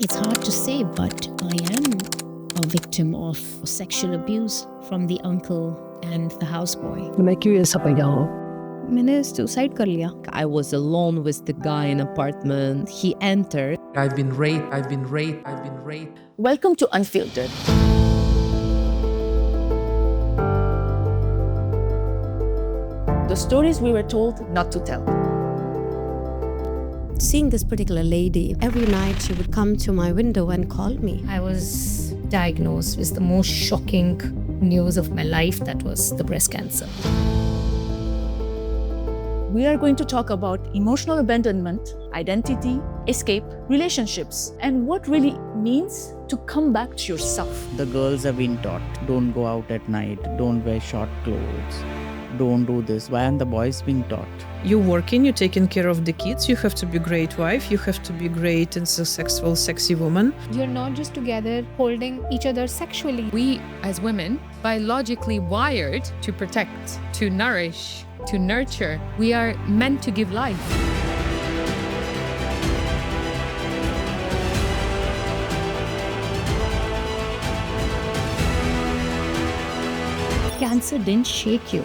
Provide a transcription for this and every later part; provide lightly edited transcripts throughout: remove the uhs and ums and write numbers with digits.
It's hard to say, but I am a victim of sexual abuse from the uncle and the houseboy. मैं क्यों ऐसा पैदा हूँ? मैंने suicide कर लिया. I was alone with the guy in apartment. He entered. I've been raped. Welcome to Unfiltered. The stories we were told not to tell. Seeing this particular lady, every night she would come to my window and call me. I was diagnosed with the most shocking news of my life, that was the breast cancer. We are going to talk about emotional abandonment, identity, escape, relationships, and what really means to come back to yourself. The girls have been taught, don't go out at night, don't wear short clothes, don't do this. Why aren't the boys being taught? You're working, you're taking care of the kids, you have to be a great wife, you have to be great and successful, sexy woman. You're not just together holding each other sexually. We, as women, biologically wired to protect, to nourish, to nurture. We are meant to give life. Cancer didn't shake you.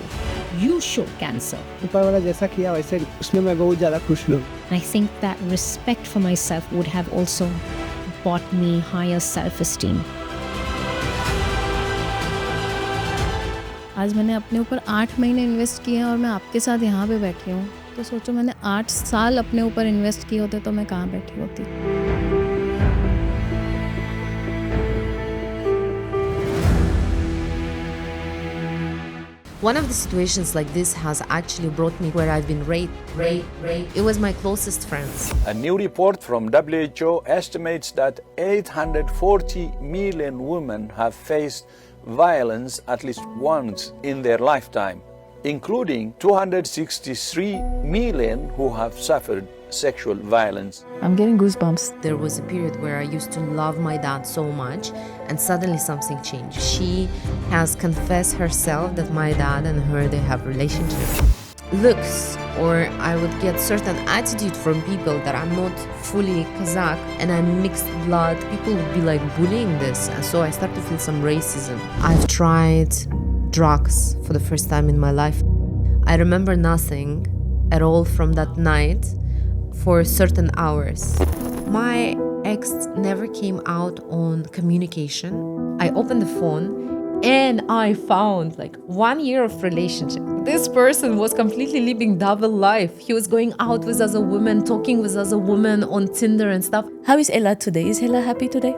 You shook cancer. ऊपर वाला जैसा किया वैसे उसमें मैं बहुत ज़्यादा खुश हूँ. I think that respect for myself would have also brought me higher self-esteem. आज मैंने अपने ऊपर 8 महीने इन्वेस्ट किए हैं और मैं आपके साथ यहाँ पे बैठी हूँ. तो सोचो मैंने 8 साल अपने ऊपर इन्वेस्ट किए होते तो मैं कहाँ बैठी होती. One of the situations like this has actually brought me where I've been raped. It was my closest friends. A new report from WHO estimates that 840 million women have faced violence at least once in their lifetime, including 263 million who have suffered sexual violence. I'm getting goosebumps. There was a period where I used to love my dad so much, and suddenly something changed. She has confessed herself that my dad and her, they have relationship. Looks, or I would get certain attitude from people that I'm not fully Kazakh and I'm mixed blood. People would be like bullying this, and so I start to feel some racism. I've tried drugs for the first time in my life. I remember nothing at all from that night for certain hours. My ex never came out on communication. I opened the phone and I found like 1 year of relationship. This person was completely living double life. He was going out with other women, talking with other women on Tinder and stuff. How is Ella today? Is Ella happy today?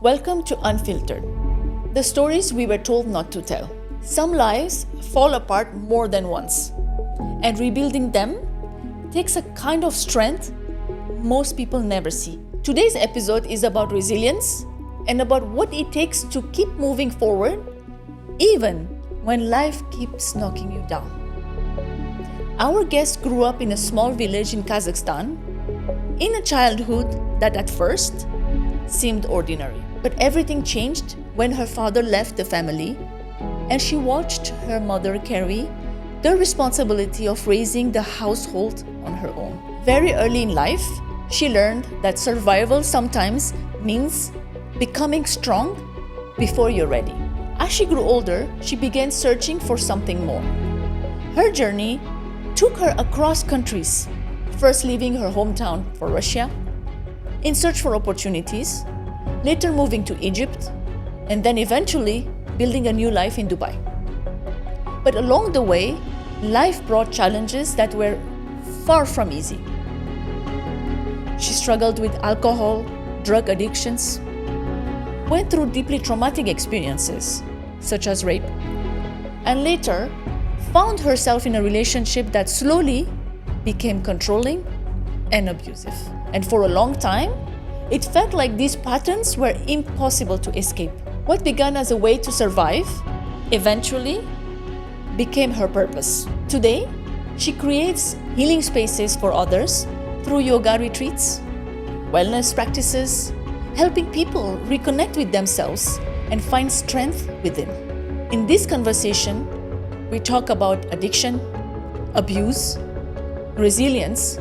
Welcome to Unfiltered, the stories we were told not to tell. Some lives fall apart more than once, and rebuilding them takes a kind of strength most people never see. Today's episode is about resilience and about what it takes to keep moving forward, even when life keeps knocking you down. Our guest grew up in a small village in Kazakhstan, in a childhood that at first seemed ordinary. But everything changed when her father left the family and she watched her mother carry the responsibility of raising the household on her own. Very early in life, she learned that survival sometimes means becoming strong before you're ready. As she grew older, she began searching for something more. Her journey took her across countries, first leaving her hometown for Russia in search for opportunities, later moving to Egypt, and then eventually building a new life in Dubai. But along the way, life brought challenges that were far from easy. She struggled with alcohol, drug addictions, went through deeply traumatic experiences, such as rape, and later found herself in a relationship that slowly became controlling and abusive. And for a long time, it felt like these patterns were impossible to escape. What began as a way to survive eventually became her purpose. Today, she creates healing spaces for others through yoga retreats, wellness practices, helping people reconnect with themselves and find strength within. In this conversation, we talk about addiction, abuse, resilience,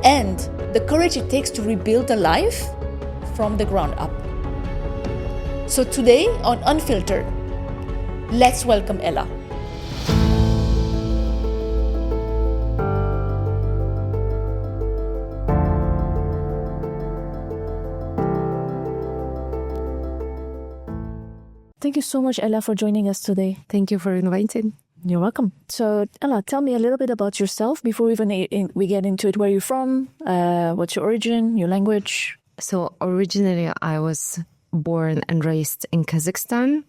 and the courage it takes to rebuild a life from the ground up. So today on Unfiltered, let's welcome Ella. Thank you so much, Ella, for joining us today. Thank you for inviting. You're welcome. So, Ella, tell me a little bit about yourself before we get into it. Where you're from? What's your origin? Your language? So originally, I was born and raised in Kazakhstan,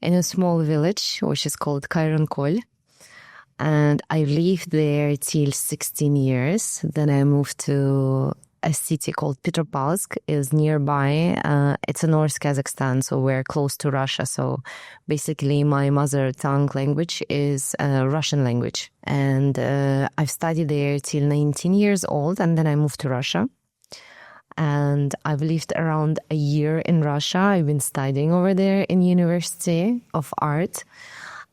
in a small village which is called Kayrankol, and I lived there till 16 years. Then I moved to a city called Petropavlovsk. Is nearby. It's in North Kazakhstan, so we're close to Russia. So basically, my mother tongue language is Russian language, and I've studied there till 19 years old, and then I moved to Russia. And I've lived around a year in Russia. I've been studying over there in University of Art.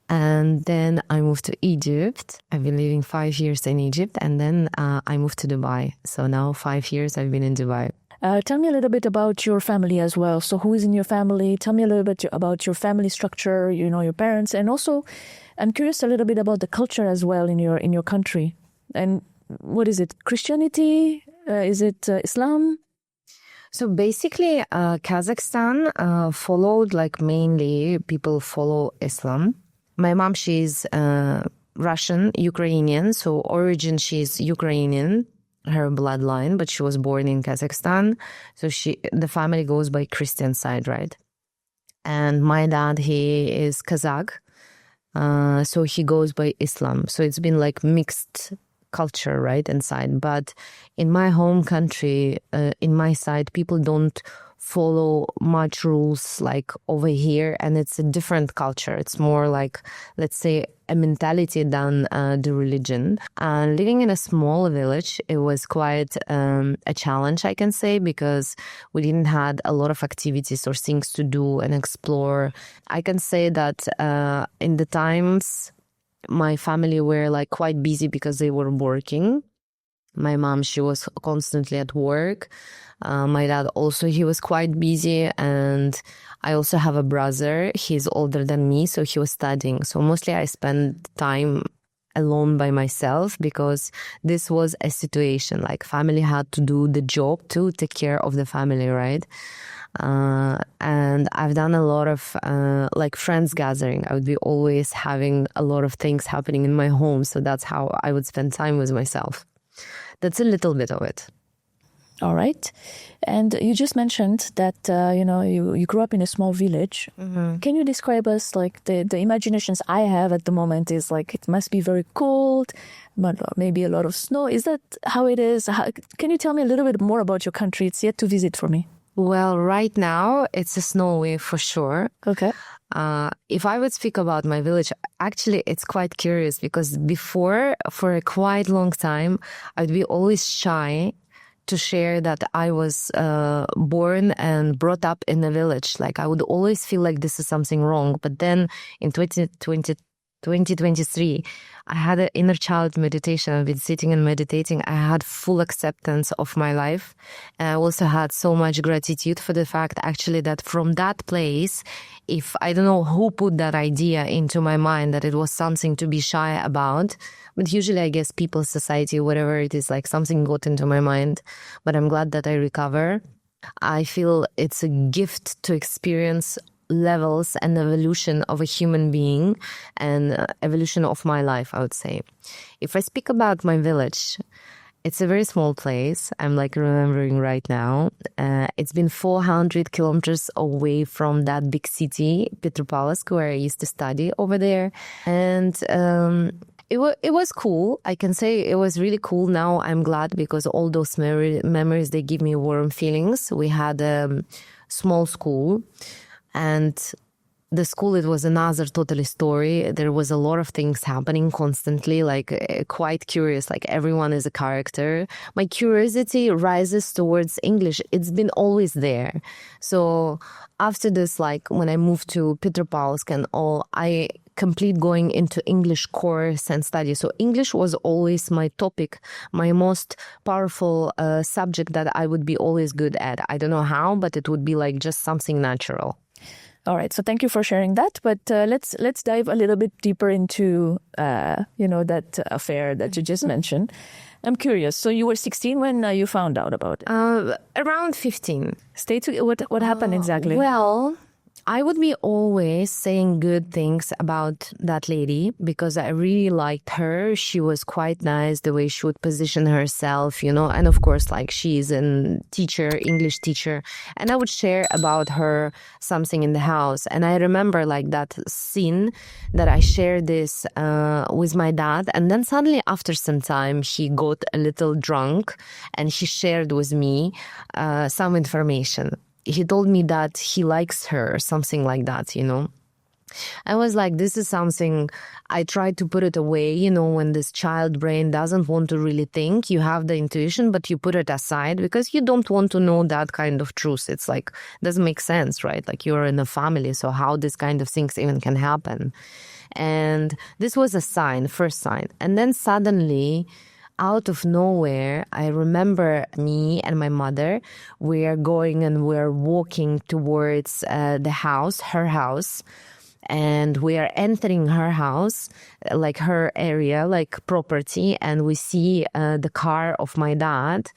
And then I moved to Egypt. I've been living 5 years in Egypt. And then I moved to Dubai. So now 5 years I've been in Dubai. Tell me a little bit about your family as well. So who is in your family? Tell me a little bit about your family structure, your parents. And also, I'm curious a little bit about the culture as well in your country. And what is it? Christianity? Is it Islam? So basically, Kazakhstan followed, mainly people follow Islam. My mom, she's Russian, Ukrainian. So origin, she's Ukrainian, her bloodline, but she was born in Kazakhstan. So the family goes by Christian side, right? And my dad, he is Kazakh. So he goes by Islam. So it's been mixed culture, right, inside. But in my home country, in my side, people don't follow much rules like over here, and it's a different culture. It's more let's say, a mentality than the religion. And living in a small village, it was quite a challenge, I can say, because we didn't have a lot of activities or things to do and explore. I can say that in the times, my family were quite busy because they were working. My mom, she was constantly at work. My dad also, he was quite busy. And I also have a brother. He's older than me, so he was studying. So mostly I spent time alone by myself because this was a situation. Family had to do the job to take care of the family, right? And I've done a lot of friends gathering. I would be always having a lot of things happening in my home. So that's how I would spend time with myself. That's a little bit of it. All right. And you just mentioned that, you grew up in a small village. Mm-hmm. Can you describe us, the imaginations I have at the moment is it must be very cold, but maybe a lot of snow. Is that how it is? Can you tell me a little bit more about your country? It's yet to visit for me. Well, right now, it's snowy for sure. Okay. If I would speak about my village, actually, it's quite curious because before, for a quite long time, I'd be always shy to share that I was born and brought up in a village. I would always feel like this is something wrong. But then in 2023, I had an inner child meditation. I've been sitting and meditating. I had full acceptance of my life. And I also had so much gratitude for the fact actually that from that place, if I don't know who put that idea into my mind that it was something to be shy about, but usually I guess people, society, whatever it is, something got into my mind. But I'm glad that I recover. I feel it's a gift to experience levels and evolution of a human being and evolution of my life, I would say. If I speak about my village, it's a very small place. I'm remembering right now. It's been 400 kilometers away from that big city, Petropavlovsk, where I used to study over there. And it was cool. I can say it was really cool. Now I'm glad because all those memories, they give me warm feelings. We had a small school. And the school, it was another totally story. There was a lot of things happening constantly, like quite curious, like everyone is a character. My curiosity rises towards English. It's been always there. So after this, like when I moved to Petropavlovsk and all, I complete going into English course and study. So English was always my topic, my most powerful subject that I would be always good at. I don't know how, but it would be like just something natural. All right, so thank you for sharing that. But let's dive a little bit deeper into that affair that you just mentioned. I'm curious. So you were 16 when you found out about it? Around 15. What happened exactly? Well, I would be always saying good things about that lady because I really liked her. She was quite nice, the way she would position herself, and of course, like she's a teacher, English teacher, and I would share about her something in the house. And I remember like that scene that I shared this with my dad, and then suddenly after some time, he got a little drunk and he shared with me some information. He told me that he likes her, something like that, I was like, this is something I tried to put it away, when this child brain doesn't want to really think. You have the intuition, but you put it aside because you don't want to know that kind of truth. It's like, doesn't make sense, right? Like you're in a family, so how this kind of things even can happen? And this was a sign, first sign. And then suddenly, out of nowhere, I remember me and my mother, we are going and we're walking towards the house, her house, and we are entering her house, like her area, like property, and we see the car of my dad.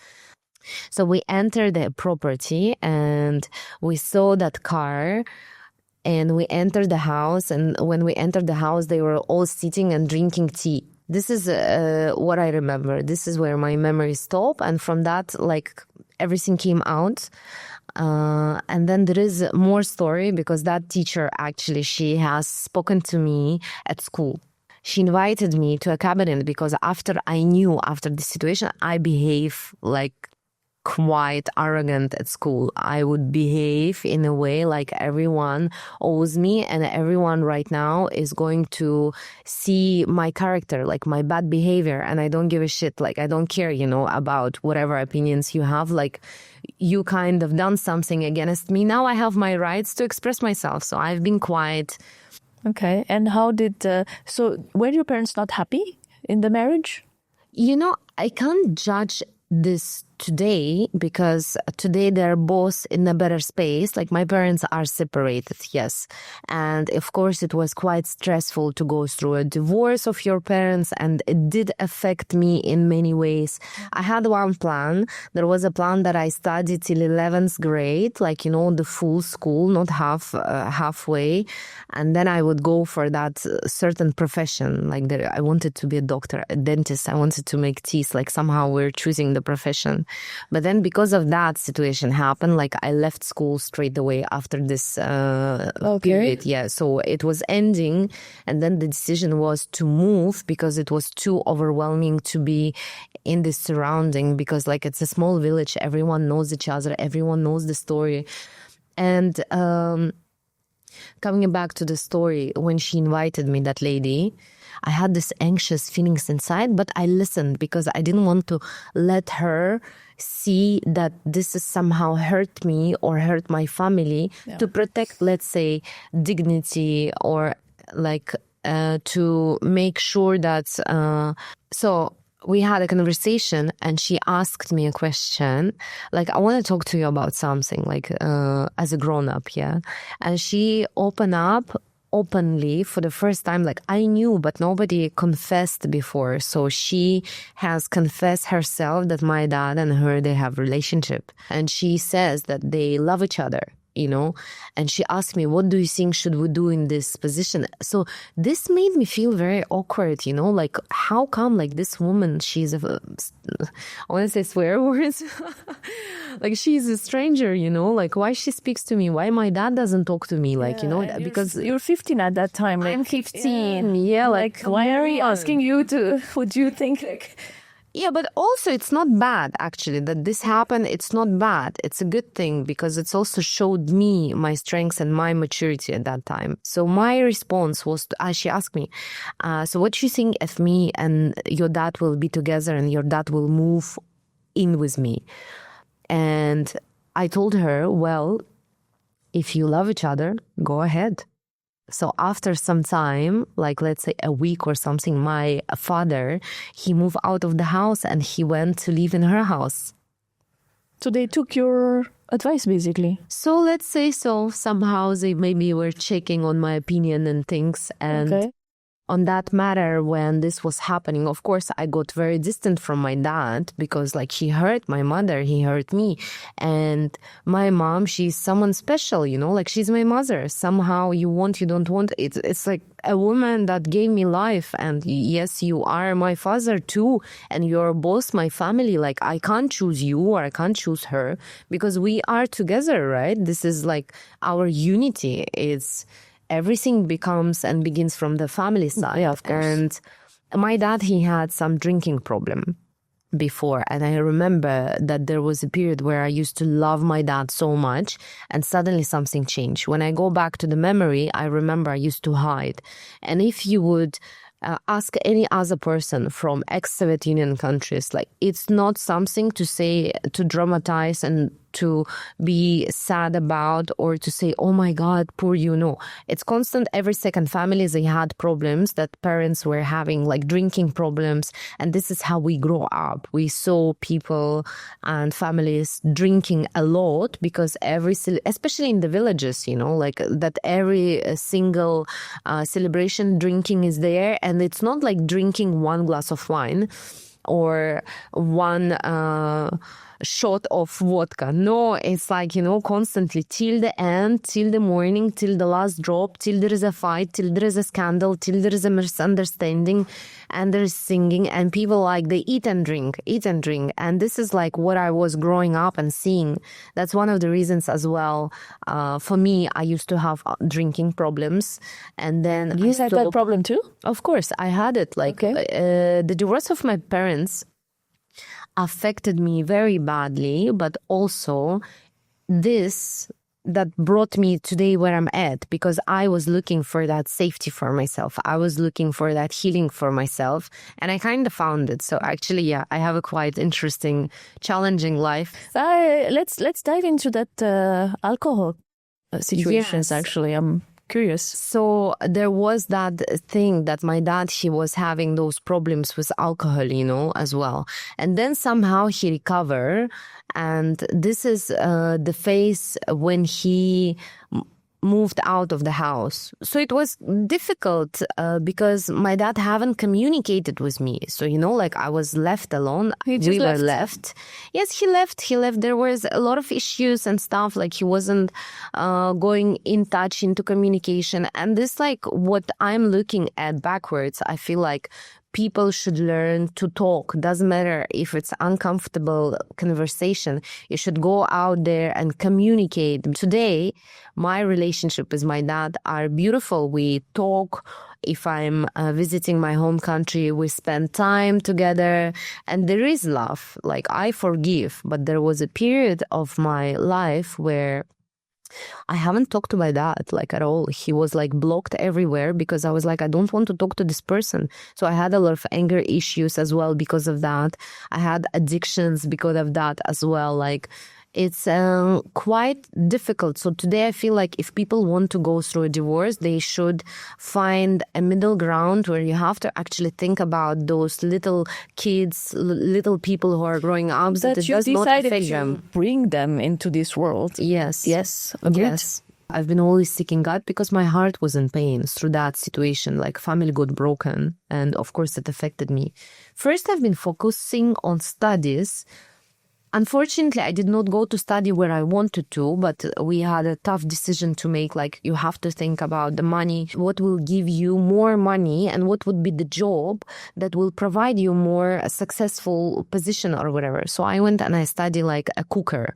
So we enter the property and we saw that car. And we entered the house, and when we entered the house, they were all sitting and drinking tea. This is what I remember. This is where my memory stopped. And from that, like, everything came out. And then there is more story because that teacher, actually, she has spoken to me at school. She invited me to a cabinet because after the situation, I behave like quite arrogant at school. I would behave in a way like everyone owes me, and everyone right now is going to see my character, like my bad behavior, and I don't give a shit. Like I don't care, about whatever opinions you have. Like you kind of done something against me. Now I have my rights to express myself. So I've been quiet. Okay. And how did, so were your parents not happy in the marriage? I can't judge this today because today they're both in a better space. Like my parents are separated, yes. And of course it was quite stressful to go through a divorce of your parents, and it did affect me in many ways. I had one plan. There was a plan that I studied till 11th grade, like, the full school, not halfway. And then I would go for that certain profession. Like I wanted to be a doctor, a dentist. I wanted to make teeth. Like somehow we're choosing the profession. But then because of that situation happened, like I left school straight away after this period. Yeah, so it was ending, and then the decision was to move because it was too overwhelming to be in this surrounding, because like it's a small village, everyone knows each other, everyone knows the story. And coming back to the story, when she invited me, that lady, I had this anxious feelings inside, but I listened because I didn't want to let her see that this is somehow hurt me or hurt my family, to protect, let's say, dignity, or like to make sure that... So we had a conversation and she asked me a question, like, I want to talk to you about something, like as a grown-up, yeah? And she opened up openly for the first time. Like I knew, but nobody confessed before. So she has confessed herself that my dad and her, they have a relationship. And she says that they love each other, and she asked me, what do you think should we do in this position? So this made me feel very awkward, like how come like this woman, she's I want to say swear words, like she's a stranger, like why she speaks to me, why my dad doesn't talk to me, like, because you're 15 at that time. Like, I'm 15. Yeah, like why are we asking you to, would you think like... Yeah, but also it's not bad actually that this happened. It's not bad. It's a good thing because it's also showed me my strengths and my maturity at that time. So my response was, she asked me, so what do you think if me and your dad will be together and your dad will move in with me? And I told her, well, if you love each other, go ahead. So after some time, like let's say a week or something, my father, he moved out of the house and he went to live in her house. So they took your advice, basically. So let's say so. Somehow they maybe were checking on my opinion and things. And on that matter, when this was happening, of course, I got very distant from my dad because like he hurt my mother, he hurt me. And my mom, she's someone special, you know, like she's my mother. Somehow you want, you don't want. It's like a woman that gave me life. And yes, you are my father too. And you're both my family. Like I can't choose you or I can't choose her because we are together, right? This is like our unity. Everything becomes and begins from the family side. Yeah, of course. And my dad, he had some drinking problem before. And I remember that there was a period where I used to love my dad so much and suddenly something changed. When I go back to the memory, I remember I used to hide. And if you would ask any other person from ex-Soviet Union countries, like it's not something to say, to dramatize and to be sad about or to say, oh my God, poor you. No, it's constant. Every second family, they had problems that parents were having, like drinking problems. And this is how we grow up. We saw people and families drinking a lot because especially in the villages, you know, like that every single celebration drinking is there. And it's not like drinking one glass of wine or one shot of vodka. No, it's like, you know, constantly till the end, till the morning, till the last drop, till there is a fight, till there is a scandal, till there is a misunderstanding and there is singing and people like they eat and drink. And this is like what I was growing up and seeing. That's one of the reasons as well. For me, I used to have drinking problems. And then you had that problem too? Of course, I had it. Like the divorce of my parents affected me very badly, but also that brought me today where I'm at because I was looking for that safety for myself. I was looking for that healing for myself and I kind of found it. So actually, yeah, I have a quite interesting, challenging life. Let's dive into that alcohol situations. Yes. Actually, I'm curious. So there was that thing that my dad, he was having those problems with alcohol, you know, as well. And then somehow he recovered. And this is the phase when he moved out of the house. So it was difficult because my dad haven't communicated with me. So, you know, like I was left alone. We were left. Yes, he left. There was a lot of issues and stuff. Like he wasn't going in touch into communication. And this, like what I'm looking at backwards, I feel like people should learn to talk. Doesn't matter if it's uncomfortable conversation. You should go out there and communicate. Today, my relationship with my dad are beautiful. We talk. If I'm visiting my home country, we spend time together and there is love. Like I forgive. But there was a period of my life where I haven't talked to my dad like at all. He was like blocked everywhere because I was like, I don't want to talk to this person. So I had a lot of anger issues as well because of that. I had addictions because of that as well. Like it's quite difficult. So today I feel like if people want to go through a divorce, they should find a middle ground where you have to actually think about those little kids, little people who are growing up. That you decided to bring them into this world. Yes. Yes. Yes. I've been always seeking God because my heart was in pain through that situation. Like family got broken. And of course it affected me. First, I've been focusing on studies. Unfortunately, I did not go to study where I wanted to, but we had a tough decision to make. Like, you have to think about the money, what will give you more money and what would be the job that will provide you more a successful position or whatever. So I went and I studied like a cooker.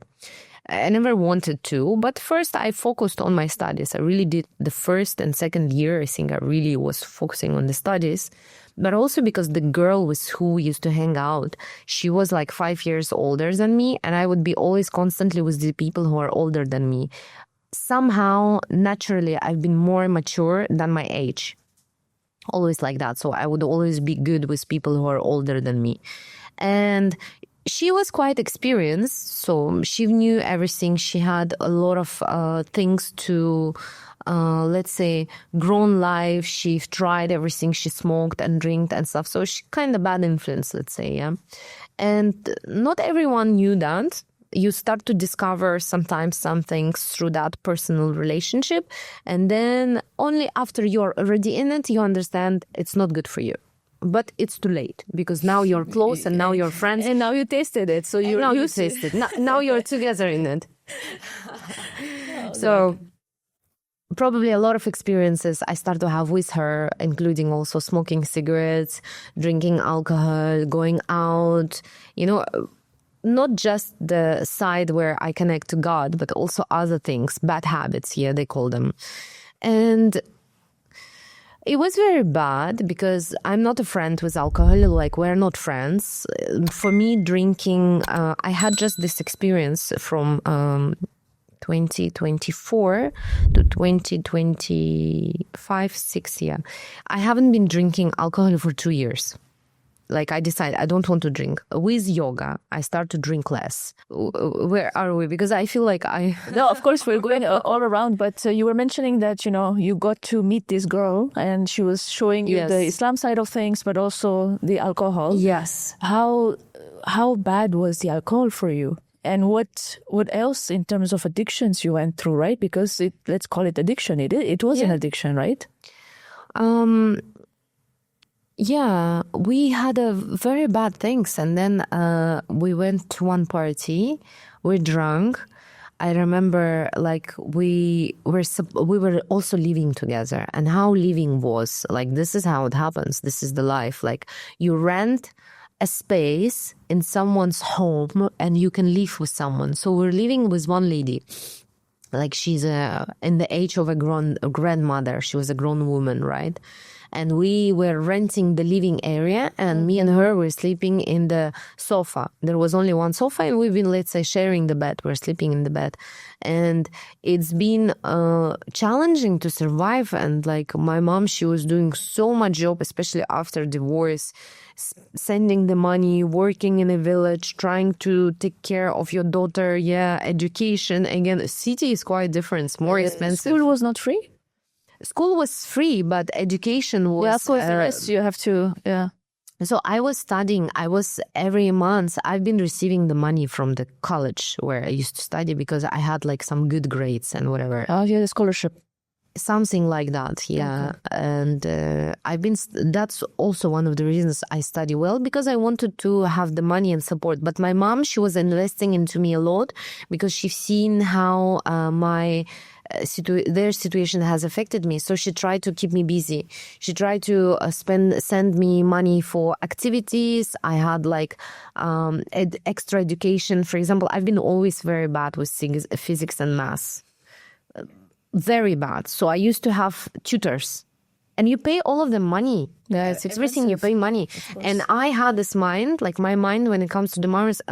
I never wanted to, but first I focused on my studies. I really did the first and second year. I think I really was focusing on the studies, but also because the girl with who we used to hang out, she was like 5 years older than me, and I would be always constantly with the people who are older than me. Somehow, naturally, I've been more mature than my age. Always like that. So I would always be good with people who are older than me. And she was quite experienced, so she knew everything. She had a lot of things to, let's say, grown life. She tried everything. She smoked and drank and stuff. So she kind of bad influence, let's say, yeah. And not everyone knew that. You start to discover sometimes some things through that personal relationship. And then only after you're already in it, you understand it's not good for you. But it's too late because now you're close and now you're friends. And now you tasted it. So you tasted. Now you're together in it. So probably a lot of experiences I start to have with her, including also smoking cigarettes, drinking alcohol, going out, not just the side where I connect to God, but also other things, bad habits, they call them. And it was very bad because I'm not a friend with alcohol, like we're not friends. For me, drinking, I had just this experience from 2024 to 2025, 6 years. I haven't been drinking alcohol for 2 years. Like I decided I don't want to drink. With yoga, I start to drink less. Where are we? Because I feel like No, of course, we're going all around. But you were mentioning that, you got to meet this girl and she was showing you the Islam side of things, but also the alcohol. Yes. How bad was the alcohol for you? And what else in terms of addictions you went through, right? Because let's call it addiction. It was an addiction, right? Yeah, we had a very bad things, and then we went to one party. We're drunk. I remember, like we were also living together, and how living was like. This is how it happens. This is the life. Like you rent a space in someone's home, and you can live with someone. So we're living with one lady. Like she's in the age of a grandmother. She was a grown woman, right? And we were renting the living area, and me and her were sleeping in the sofa. There was only one sofa, and we've been, let's say, sharing the bed. We're sleeping in the bed. And it's been challenging to survive. And like my mom, she was doing so much job, especially after divorce, sending the money, working in a village, trying to take care of your daughter. Yeah, education. Again, the city is quite different. It's more expensive. School was not free? School was free, but education was... Yeah, of course, yes, you have to, yeah. So I was studying. Every month, I've been receiving the money from the college where I used to study because I had like some good grades and whatever. Oh, yeah, the scholarship. Something like that, yeah. Okay. And that's also one of the reasons I study well, because I wanted to have the money and support. But my mom, she was investing into me a lot because she's seen how their situation has affected me. So she tried to keep me busy. She tried to send me money for activities. I had like extra education. For example, I've been always very bad with physics and maths. Very bad. So I used to have tutors. And you pay all of them money. Yeah, it's everything you pay money. And I had this mind, like my mind when it comes to the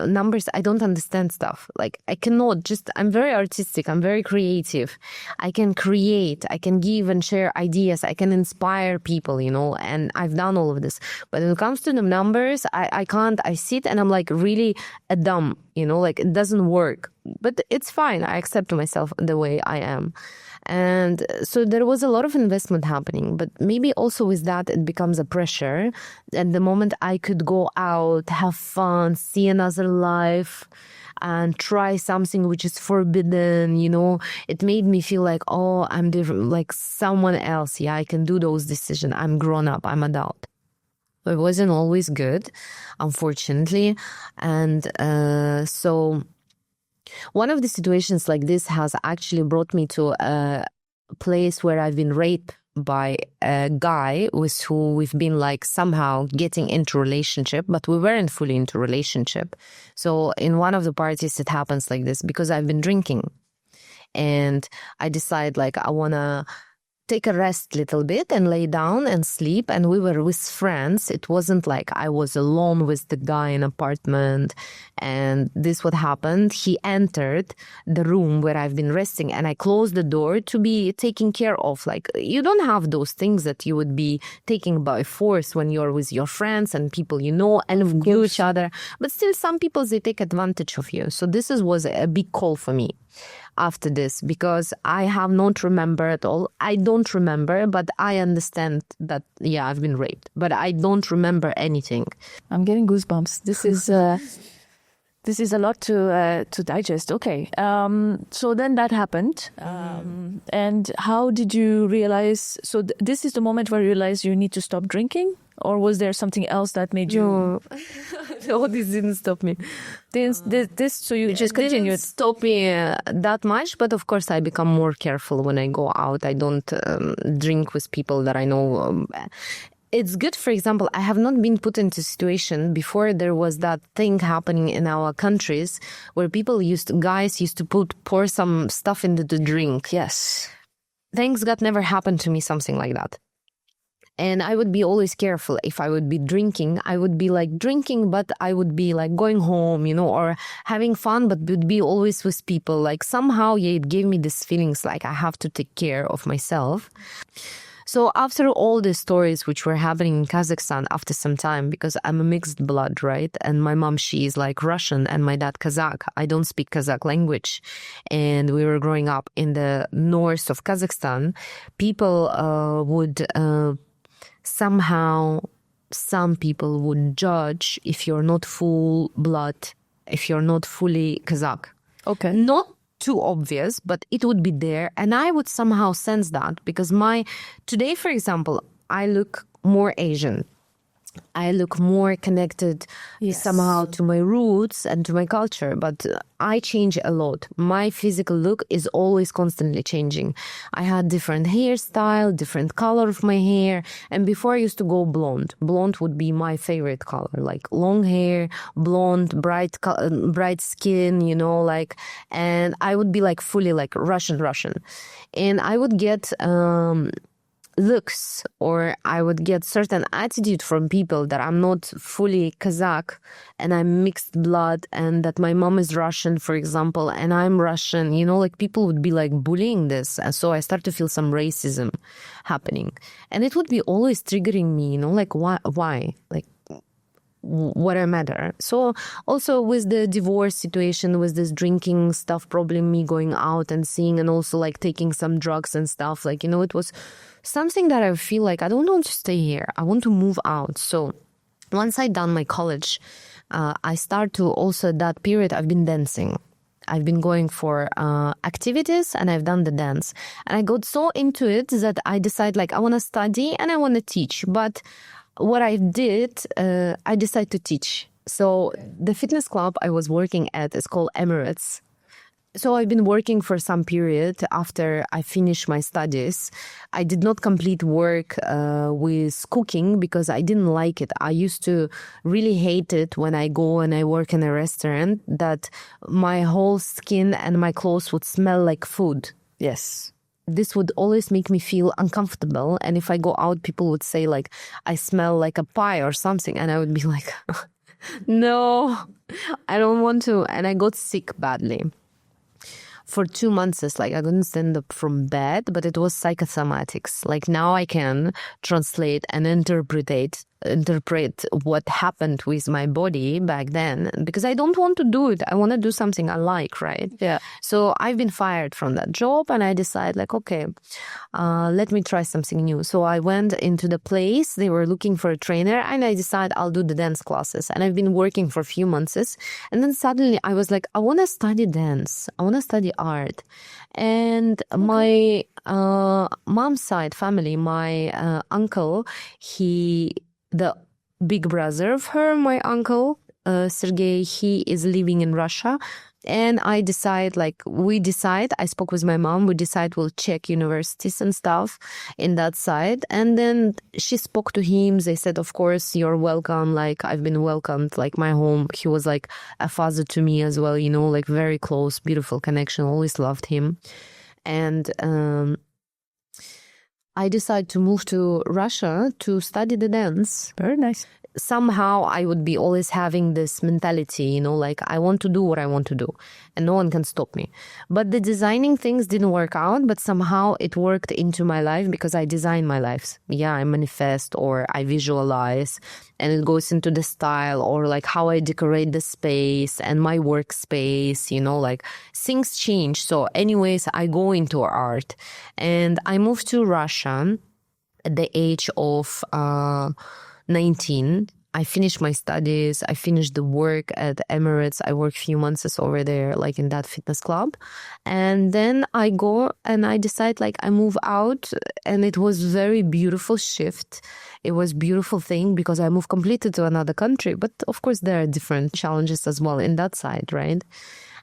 numbers, I don't understand stuff. Like I cannot I'm very artistic. I'm very creative. I can create, I can give and share ideas. I can inspire people, and I've done all of this. But when it comes to the numbers, I can't. I sit and I'm like really a dumb, like it doesn't work. But it's fine. I accept myself the way I am. And so there was a lot of investment happening, but maybe also with that, it becomes a pressure. And the moment I could go out, have fun, see another life, and try something which is forbidden, it made me feel like, oh, I'm different, like someone else. Yeah, I can do those decisions. I'm grown up. I'm adult. It wasn't always good, unfortunately. And so... one of the situations like this has actually brought me to a place where I've been raped by a guy with who we've been like somehow getting into relationship, but we weren't fully into relationship. So in one of the parties, it happens like this because I've been drinking. And I decide like I want to take a rest a little bit and lay down and sleep. And we were with friends. It wasn't like I was alone with the guy in apartment. And this what happened. He entered the room where I've been resting and I closed the door to be taken care of. Like you don't have those things that you would be taking by force when you're with your friends and people you know and know each other. But still some people, they take advantage of you. So this was a big call for me after this, because I have not remember at all. I don't remember, but I understand that, yeah, I've been raped, but I don't remember anything. I'm getting goosebumps. This is a lot to digest. Okay. So then that happened. And how did you realize, so this is the moment where you realized you need to stop drinking? Or was there something else that made you... No, this didn't stop me. So you just continued? It didn't stop me that much, but of course I become more careful when I go out. I don't drink with people that I know. It's good, for example, I have not been put into a situation before there was that thing happening in our countries where guys used to pour some stuff into the drink. Yes. Thanks God never happened to me something like that. And I would be always careful. If I would be drinking, I would be like drinking, but I would be like going home, or having fun, but would be always with people. Like somehow, it gave me these feelings like I have to take care of myself. So after all the stories which were happening in Kazakhstan after some time, because I'm a mixed blood, right? And my mom, she is like Russian and my dad Kazakh. I don't speak Kazakh language. And we were growing up in the north of Kazakhstan. People would... somehow some people would judge if you're not full blood, if you're not fully Kazakh. Okay. Not too obvious, but it would be there. And I would somehow sense that because today, for example, I look more Asian. I look more connected somehow to my roots and to my culture, but I change a lot. My physical look is always constantly changing. I had different hairstyle, different color of my hair, and before I used to go blonde. Blonde would be my favorite color, like long hair, blonde, bright skin, and I would be like fully like Russian. And I would get looks, or I would get certain attitude from people that I'm not fully Kazakh and I'm mixed blood, and that my mom is Russian, for example, and I'm Russian, like people would be like bullying this. And so I start to feel some racism happening. And it would be always triggering me, like why? Like, what I matter. So also with the divorce situation, with this drinking stuff, probably me going out and seeing, and also like taking some drugs and stuff, like, it was something that I feel like I don't want to stay here. I want to move out. So once I done my college, I start to also that period I've been dancing. I've been going for activities and I've done the dance. And I got so into it that I decided like I want to study and I want to teach. But what I did, I decided to teach. So the fitness club I was working at is called Emirates. So I've been working for some period after I finished my studies. I did not complete work with cooking because I didn't like it. I used to really hate it when I go and I work in a restaurant, that my whole skin and my clothes would smell like food. Yes. This would always make me feel uncomfortable. And if I go out, people would say like, I smell like a pie or something. And I would be like, no, I don't want to. And I got sick badly. For 2 months, it's like I couldn't stand up from bed, but it was psychosomatics. Like now I can translate and interpret what happened with my body back then, because I don't want to do it. I want to do something I like, right? Yeah. So I've been fired from that job and I decided like, okay, let me try something new. So I went into the place, they were looking for a trainer, and I decided I'll do the dance classes. And I've been working for a few months. And then suddenly I was like, I want to study dance. I want to study art. And my mom's side family, my uncle, the big brother of her, my uncle, Sergey, he is living in Russia. And I spoke with my mom, we decide we'll check universities and stuff in that side. And then she spoke to him. They said, of course, you're welcome. Like, I've been welcomed, like my home. He was like a father to me as well, like very close, beautiful connection. Always loved him. And I decided to move to Russia to study the dance. Very nice. Somehow I would be always having this mentality, like I want to do what I want to do and no one can stop me. But the designing things didn't work out, but somehow it worked into my life because I design my lives. Yeah, I manifest or I visualize and it goes into the style or like how I decorate the space and my workspace, like things change. So anyways, I go into art and I moved to Russia at the age of 19. I finished my studies. I finished the work at Emirates. I worked a few months over there, like in that fitness club. And then I go and I decide like I move out, and it was very beautiful shift. It was beautiful thing because I moved completely to another country. But of course, there are different challenges as well in that side, right?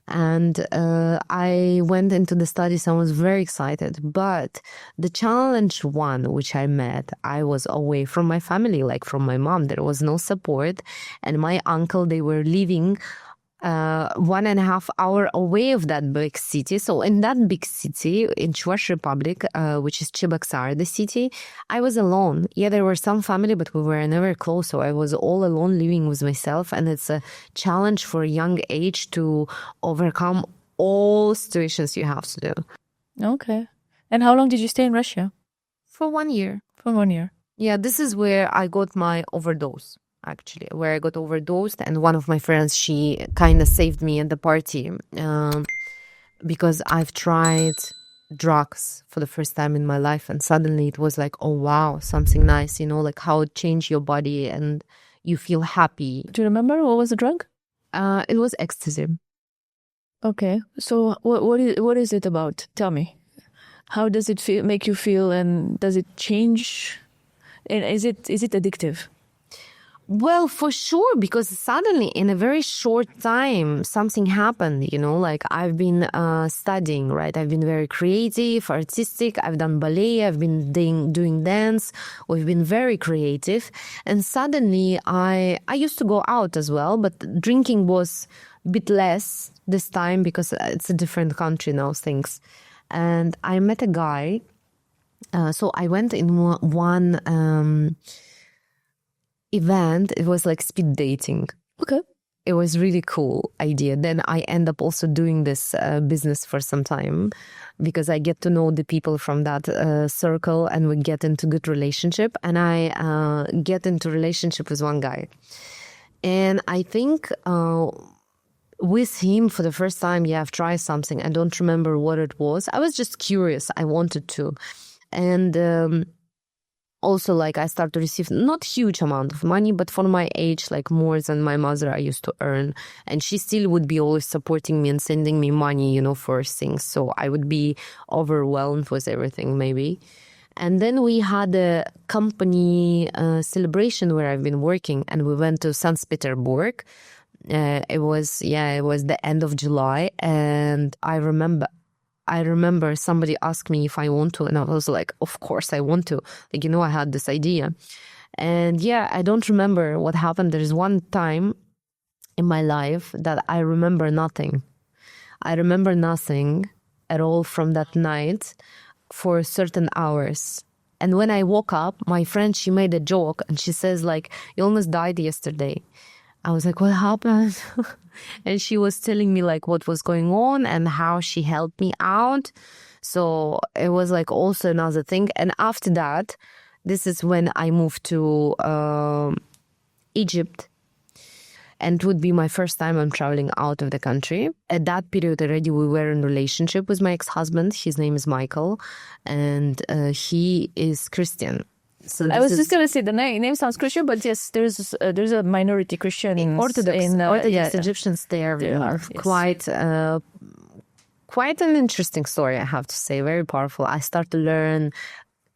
And I went into the studies and was very excited. But the challenge one, which I met, I was away from my family, like from my mom. There was no support. And my uncle, they were living 1.5 hours away of that big city. So in that big city, in Czech Republic, which is Cheboksar, the city, I was alone. Yeah, there were some family, but we were never close. So I was all alone living with myself. And it's a challenge for a young age to overcome all situations you have to do. Okay. And how long did you stay in Russia? For 1 year. For 1 year. Yeah, this is where I got my overdose. Actually, where I got overdosed, and one of my friends, she kind of saved me at the party because I've tried drugs for the first time in my life, and suddenly it was like, oh wow, something nice, like how it changed your body and you feel happy. Do you remember what was the drug? It was ecstasy. Okay, so what is it about? Tell me, how does it make you feel, and does it change? And is it addictive? Well, for sure, because suddenly in a very short time, something happened, like I've been studying, right? I've been very creative, artistic. I've done ballet. I've been doing dance. We've been very creative. And suddenly I used to go out as well, but drinking was a bit less this time because it's a different country now, things. And I met a guy. So I went in one event. It was like speed dating. Okay. It was really cool idea. Then I end up also doing this business for some time because I get to know the people from that circle and we get into good relationship. And I get into relationship with one guy. And I think with him for the first time, I've tried something. I don't remember what it was. I was just curious. I wanted to. And also, like, I start to receive not huge amount of money, but for my age, like more than my mother I used to earn. And she still would be always supporting me and sending me money, for things. So I would be overwhelmed with everything, maybe. And then we had a company celebration where I've been working, and we went to St. Petersburg. It was the end of July, and I remember somebody asked me if I want to, and I was like, of course I want to. Like, I had this idea. And I don't remember what happened. There's one time in my life that I remember nothing. I remember nothing at all from that night for certain hours. And when I woke up, my friend, she made a joke and she says, like, you almost died yesterday. I was like, what happened? And she was telling me like what was going on and how she helped me out. So it was like also another thing. And after that, this is when I moved to Egypt. And it would be my first time I'm traveling out of the country. At that period already, we were in a relationship with my ex-husband. His name is Michael, and he is Christian. So I was just going to say the name sounds Christian, but yes, there's a minority Christian in Orthodox Egyptians. They are quite an interesting story, I have to say, very powerful. I start to learn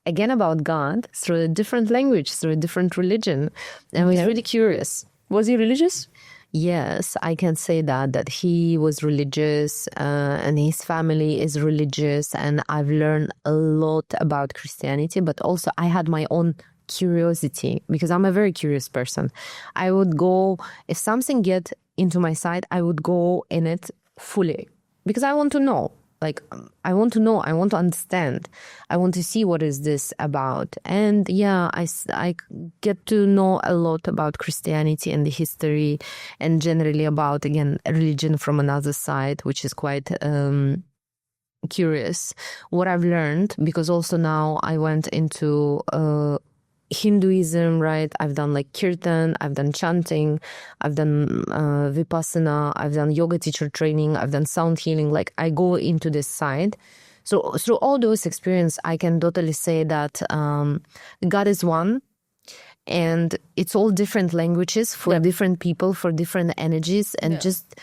again about God through a different language, through a different religion, and I was really curious. Was he religious? yes, I can say that he was religious and his family is religious, and I've learned a lot about Christianity, but also I had my own curiosity because I'm a very curious person. I would go, if something get into my sight, I would go in it fully because I want to know. Like, I want to know, I want to understand, I want to see what is this about. And yeah, I get to know a lot about Christianity and the history and generally about, again, religion from another side, which is quite curious. What I've learned, because also now I went into Hinduism, right? I've done like kirtan, I've done chanting, I've done vipassana, I've done yoga teacher training, I've done sound healing. Like I go into this side. So through all those experiences, I can totally say that God is one, and it's all different languages for different people, for different energies, and just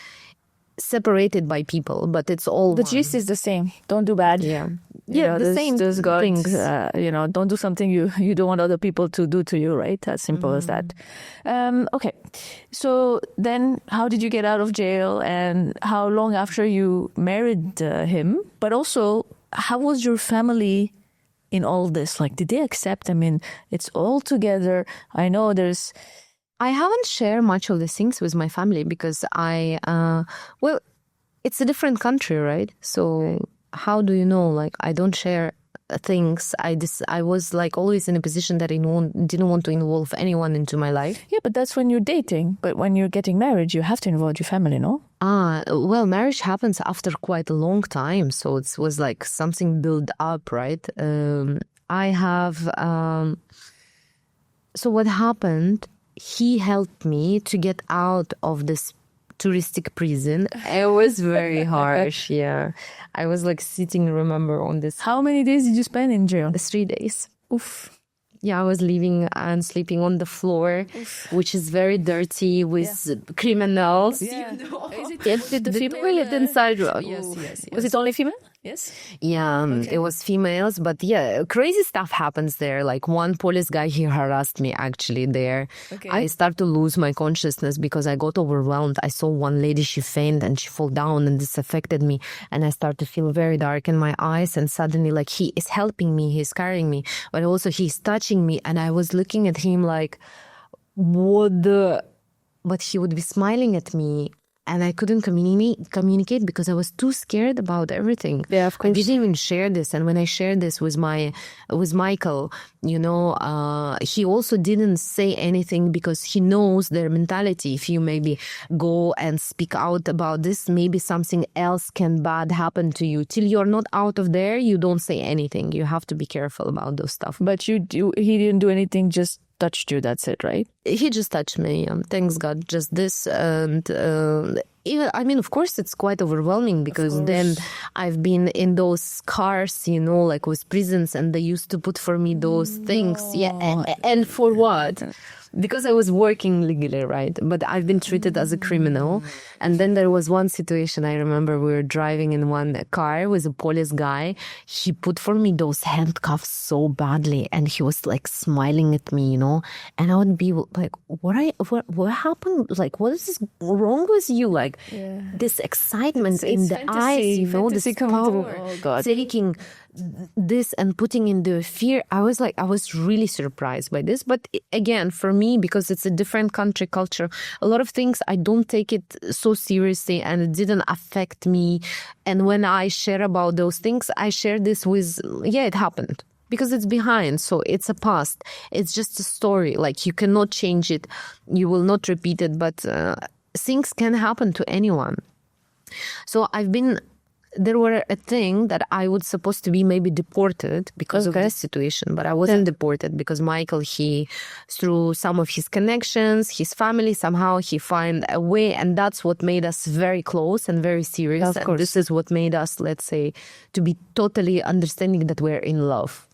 separated by people, but it's all the one. gist is the same. Don't do bad. The same those gods, things. Don't do something you don't want other people to do to you, right? As simple as that. Okay, so then how did you get out of jail, and how long after you married him? But also, how was your family in all this? Like, did they accept? I mean, it's all together. I know I haven't shared much of the things with my family because it's a different country, right? So how do you know? Like, I don't share things. I was like always in a position that I didn't want to involve anyone into my life. Yeah, but that's when you're dating. But when you're getting married, you have to involve your family, no? Well, marriage happens after quite a long time. So it was like something built up, right? I have... So what happened... He helped me to get out of this touristic prison. It was very harsh, yeah. I was like sitting, remember, on this. How many days did you spend in jail? 3 days. Oof. Yeah, I was living and sleeping on the floor, which is very dirty with criminals. Yeah. Did the toilet inside? Yes. Was it only female? Yes. Yeah, It was females, but yeah, crazy stuff happens there. Like one police guy, he harassed me actually there. Okay. I start to lose my consciousness because I got overwhelmed. I saw one lady, she fainted and she fell down, and this affected me. And I start to feel very dark in my eyes, and suddenly like he is helping me, he's carrying me, but also he's touching me. And I was looking at him like, what the... But he would be smiling at me. And I couldn't communicate because I was too scared about everything. Yeah, of course. I didn't even share this. And when I shared this with Michael, he also didn't say anything because he knows their mentality. If you maybe go and speak out about this, maybe something else bad happen to you. Till you're not out of there, you don't say anything. You have to be careful about those stuff. But he didn't do anything, just touched you, that's it, right? He just touched me, thanks God, just this. And even, I mean, of course, it's quite overwhelming because then I've been in those cars, like with prisons, and they used to put for me those things. Yeah, and for what? Because I was working legally, right? But I've been treated as a criminal. And then there was one situation, I remember we were driving in one car with a police guy. He put for me those handcuffs so badly, and he was like smiling at me, and I would be like, what happened? Like, what is wrong with you? Like, this excitement in the fantasy, eyes, this power, taking this and putting in the fear. I was really surprised by this. But again, for me, because it's a different country culture, a lot of things I don't take it so seriously, and it didn't affect me. And when I share about those things, I share this with, it happened. Because it's behind, so it's a past. It's just a story. Like, you cannot change it. You will not repeat it, but things can happen to anyone. So there were a thing that I was supposed to be maybe deported because of this situation, but I wasn't deported because Michael, through some of his connections, his family, somehow he find a way, and that's what made us very close and very serious. Of course. This is what made us, let's say, to be totally understanding that we're in love.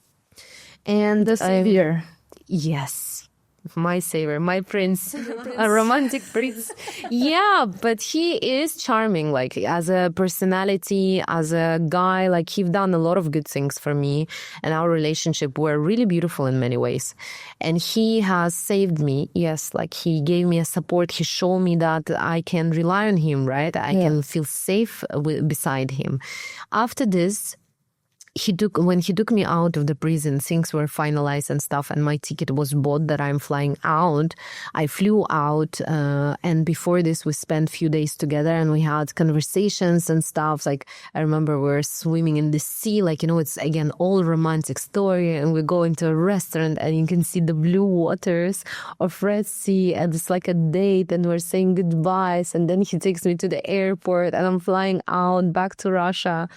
And the savior. Yes. my savior, my prince, a romantic prince. Yeah, but he is charming, like as a personality, as a guy, like he's done a lot of good things for me, and our relationship were really beautiful in many ways. And he has saved me. Yes, like he gave me a support. He showed me that I can rely on him, right? I can feel safe beside him. After this, when he took me out of the prison, things were finalized and stuff, and my ticket was bought that I'm flying out. I flew out, and before this, we spent a few days together, and we had conversations and stuff. Like, I remember we were swimming in the sea, like, you know, it's again all romantic story, and we go into a restaurant, and you can see the blue waters of Red Sea, and it's like a date, and we're saying goodbyes, and then he takes me to the airport, and I'm flying out back to Russia.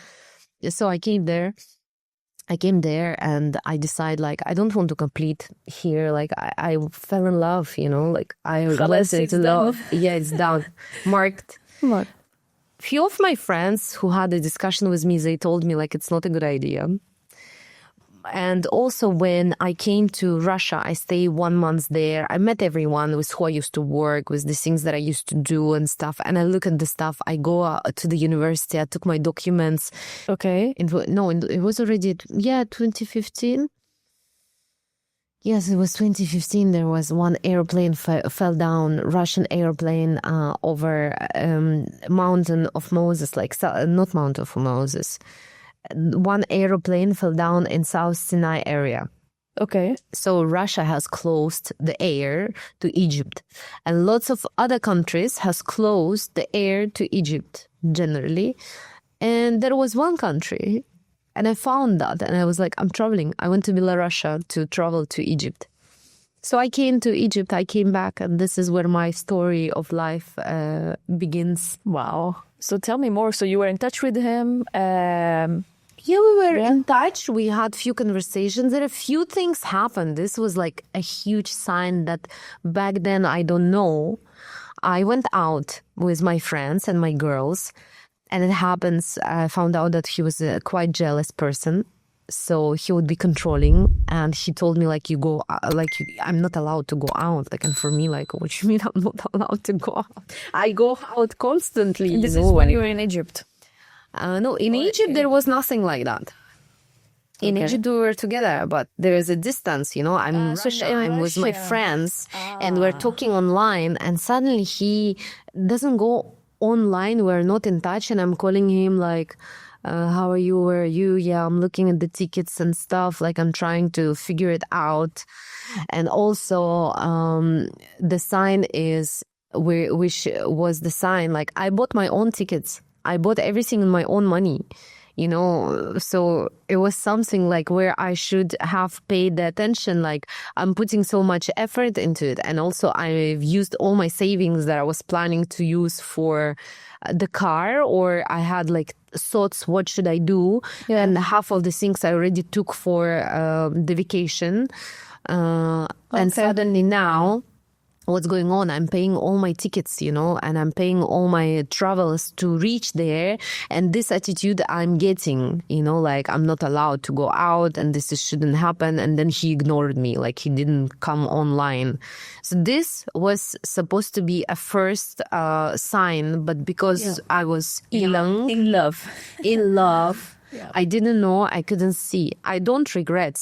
So I came there and I decided, like, I don't want to complete here. Like, I fell in love, you know, like I was into love. Yeah, it's down. Marked. Few of my friends who had a discussion with me, they told me, like, it's not a good idea. And also when I came to Russia, I stayed 1 month there. I met everyone with who I used to work, with the things that I used to do and stuff. And I look at the stuff. I go to the university. I took my documents. Okay. It was already, 2015. Yes, it was 2015. There was one airplane fell down, Russian airplane over Mountain of Moses, like not Mount of Moses. One aeroplane fell down in South Sinai area. Okay. So Russia has closed the air to Egypt. And lots of other countries has closed the air to Egypt generally. And there was one country, and I found that, and I was like, I'm traveling. I went to Belarus to travel to Egypt. So I came to Egypt, I came back, and this is where my story of life begins. Wow. So tell me more. So you were in touch with him? Yeah, we were in touch. We had few conversations. There are a few things happened. This was like a huge sign that back then, I don't know. I went out with my friends and my girls, and it happens. I found out that he was a quite jealous person. So he would be controlling, and he told me, like, I'm not allowed to go out. Like, and for me, like, what do you mean I'm not allowed to go out? I go out constantly. And this is when you were in Egypt? No, in Egypt, there was nothing like that. In Egypt, we were together, but there is a distance, you know. I'm in Russia, I'm with my friends, and we're talking online, and suddenly he doesn't go online. We're not in touch, and I'm calling him, like, how are you? Where are you? Yeah, I'm looking at the tickets and stuff. Like, I'm trying to figure it out. And also, the sign is, which was the sign, like, I bought my own tickets. I bought everything in my own money, you know. So it was something like where I should have paid the attention. Like, I'm putting so much effort into it. And also I've used all my savings that I was planning to use for the car, or I had like thoughts, what should I do? Yeah. And half of the things I already took for the vacation. And suddenly now, what's going on? I'm paying all my tickets, you know, and I'm paying all my travels to reach there. And this attitude I'm getting, you know, like, I'm not allowed to go out, and this shouldn't happen. And then he ignored me, like, he didn't come online. So this was supposed to be a first sign, but because I was young, in love. Yeah. I didn't know, I couldn't see. I don't regret,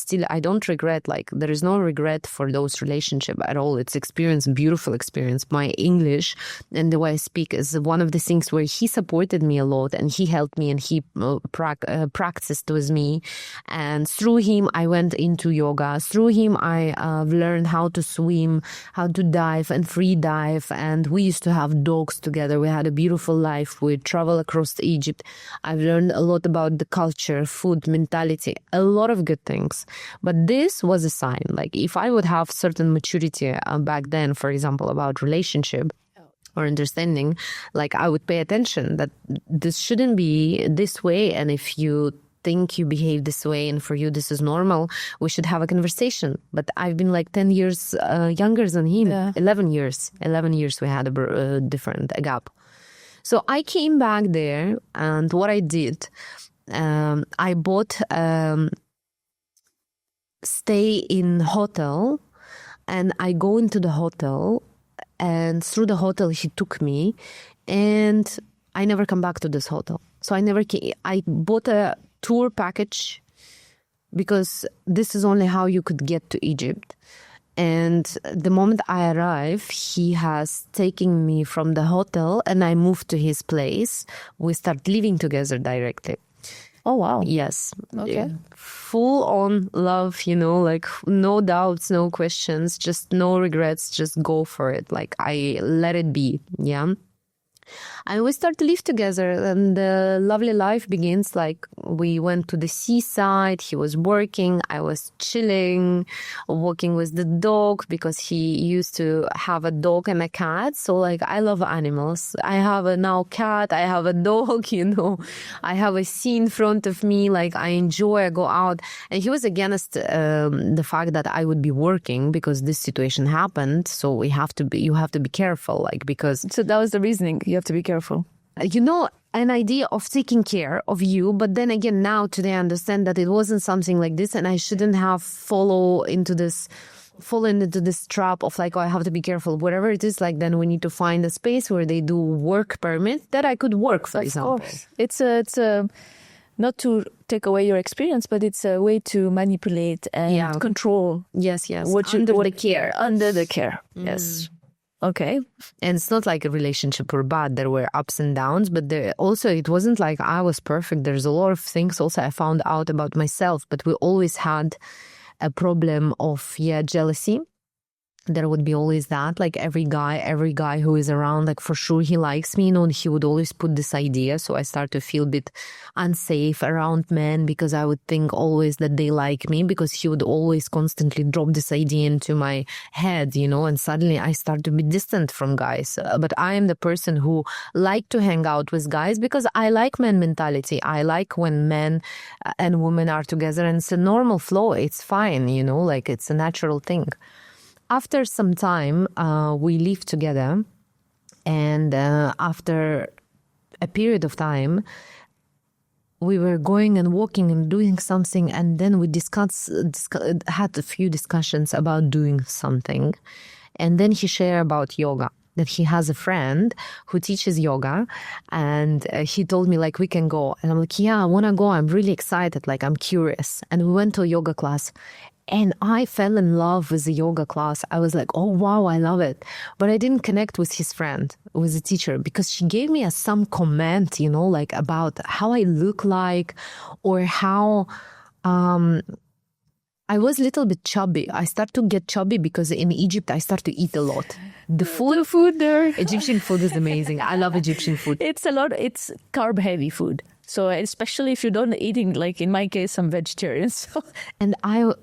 like, there is no regret for those relationships at all. It's experience, beautiful experience. My English and the way I speak is one of the things where he supported me a lot, and he helped me, and he practiced with me. And through him, I went into yoga. Through him, I learned how to swim, how to dive and free dive. And we used to have dogs together. We had a beautiful life. We traveled across Egypt. I've learned a lot about the culture, food, mentality, a lot of good things. But this was a sign. Like, if I would have certain maturity back then, for example, about relationship or understanding, like, I would pay attention that this shouldn't be this way. And if you think you behave this way and for you this is normal, we should have a conversation. But I've been like 10 years younger than him. 11 years we had a different gap. So I came back there, and what I did, I bought stay in hotel And I go into the hotel, and through the hotel he took me, and I never come back to this hotel. So I bought a tour package because this is only how you could get to Egypt. And the moment I arrive, he has taken me from the hotel and I moved to his place. We start living together directly. Oh, wow. Yes. Okay. Full on love, like no doubts, no questions, just no regrets, just go for it. Like I let it be. Yeah. And we start to live together and the lovely life begins. Like we went to the seaside, he was working, I was chilling, walking with the dog because he used to have a dog and a cat. So like I love animals. I have a now cat, I have a dog, I have a sea in front of me. Like I enjoy, I go out. And he was against the fact that I would be working because this situation happened. So you have to be careful, like because. So that was the reasoning. You have to be careful. An idea of taking care of you. But then again, now today I understand that it wasn't something like this and I shouldn't have fallen into this trap of like, oh, I have to be careful. Whatever it is, like then we need to find a space where they do work permit that I could work, for example. Course. It's a not to take away your experience, but it's a way to manipulate and control. Yes. Under the care. Yes. Okay. And it's not like a relationship were bad. There were ups and downs, but it wasn't like I was perfect. There's a lot of things also I found out about myself, but we always had a problem of, jealousy. There would be always that, like every guy who is around, like for sure he likes me, and he would always put this idea. So I start to feel a bit unsafe around men because I would think always that they like me because he would always constantly drop this idea into my head, and suddenly I start to be distant from guys. But I am the person who like to hang out with guys because I like men mentality. I like when men and women are together and it's a normal flow. It's fine, like it's a natural thing. After some time, we lived together, and after a period of time, we were going and walking and doing something, and then we had a few discussions about doing something, and then he shared about yoga. That he has a friend who teaches yoga, and he told me like we can go, and I'm like, yeah, I want to go. I'm really excited. Like I'm curious, and we went to a yoga class. And I fell in love with the yoga class. I was like, oh, wow, I love it. But I didn't connect with his friend, with the teacher, because she gave me some comment, like about how I look like or how I was a little bit chubby. I start to get chubby because in Egypt, I start to eat a lot. The food there. Egyptian food is amazing. I love Egyptian food. It's carb heavy food. So especially if you don't eating, like in my case, I'm vegetarian. So. And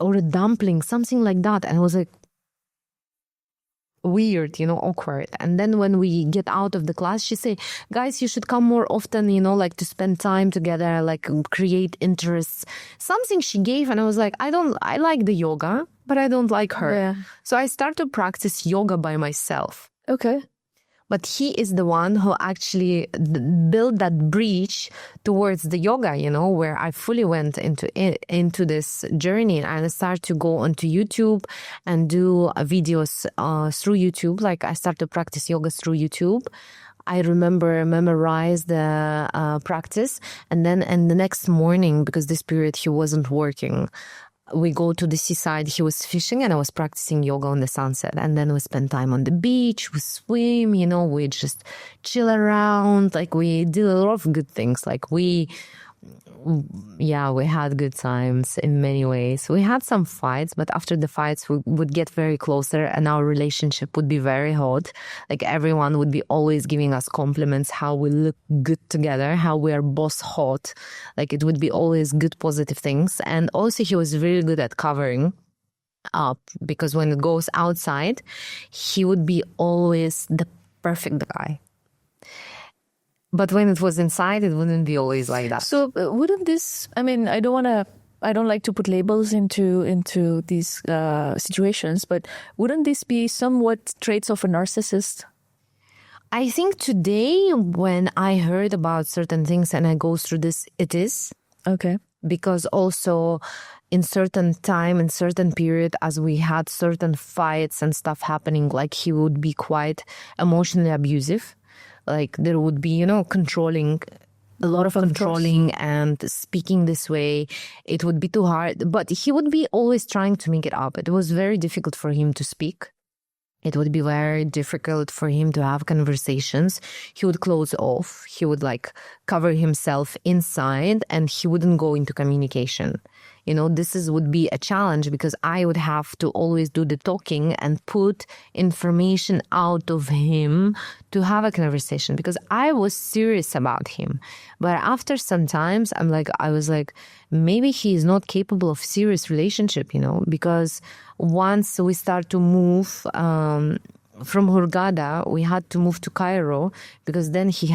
or a dumpling, something like that. And I was like, weird, awkward. And then when we get out of the class, she say, guys, you should come more often, like to spend time together, like create interests. Something she gave. And I was like, I like the yoga, but I don't like her. Yeah. So I start to practice yoga by myself. Okay. But he is the one who actually built that bridge towards the yoga, where I fully went into this journey. And I started to go onto YouTube and do videos through YouTube. Like I started to practice yoga through YouTube. I memorize the practice. And then in the next morning, because this period he wasn't working, we go to the seaside. He was fishing and I was practicing yoga on the sunset. And then we spend time on the beach, we swim, we just chill around. Like we did a lot of good things. Like we had good times in many ways. We had some fights, but after the fights, we would get very closer and our relationship would be very hot. Like everyone would be always giving us compliments, how we look good together, how we are both hot. Like it would be always good, positive things. And also he was really good at covering up because when it goes outside, he would be always the perfect guy. But when it was inside, it wouldn't be always like that. So wouldn't this, I don't like to put labels into these situations, but wouldn't this be somewhat traits of a narcissist? I think today when I heard about certain things and I go through this, it is. Okay. because also in certain time, in certain period, as we had certain fights and stuff happening, like he would be quite emotionally abusive. Like there would be, controlling, a lot of controlling and speaking this way. It would be too hard, but he would be always trying to make it up. It was very difficult for him to speak. It would be very difficult for him to have conversations. He would close off. He would cover himself inside and he wouldn't go into communication. This would be a challenge because I would have to always do the talking and put information out of him to have a conversation because I was serious about him. But after some times, I was like, maybe he is not capable of serious relationship, because once we start to move from Hurghada, we had to move to Cairo because then he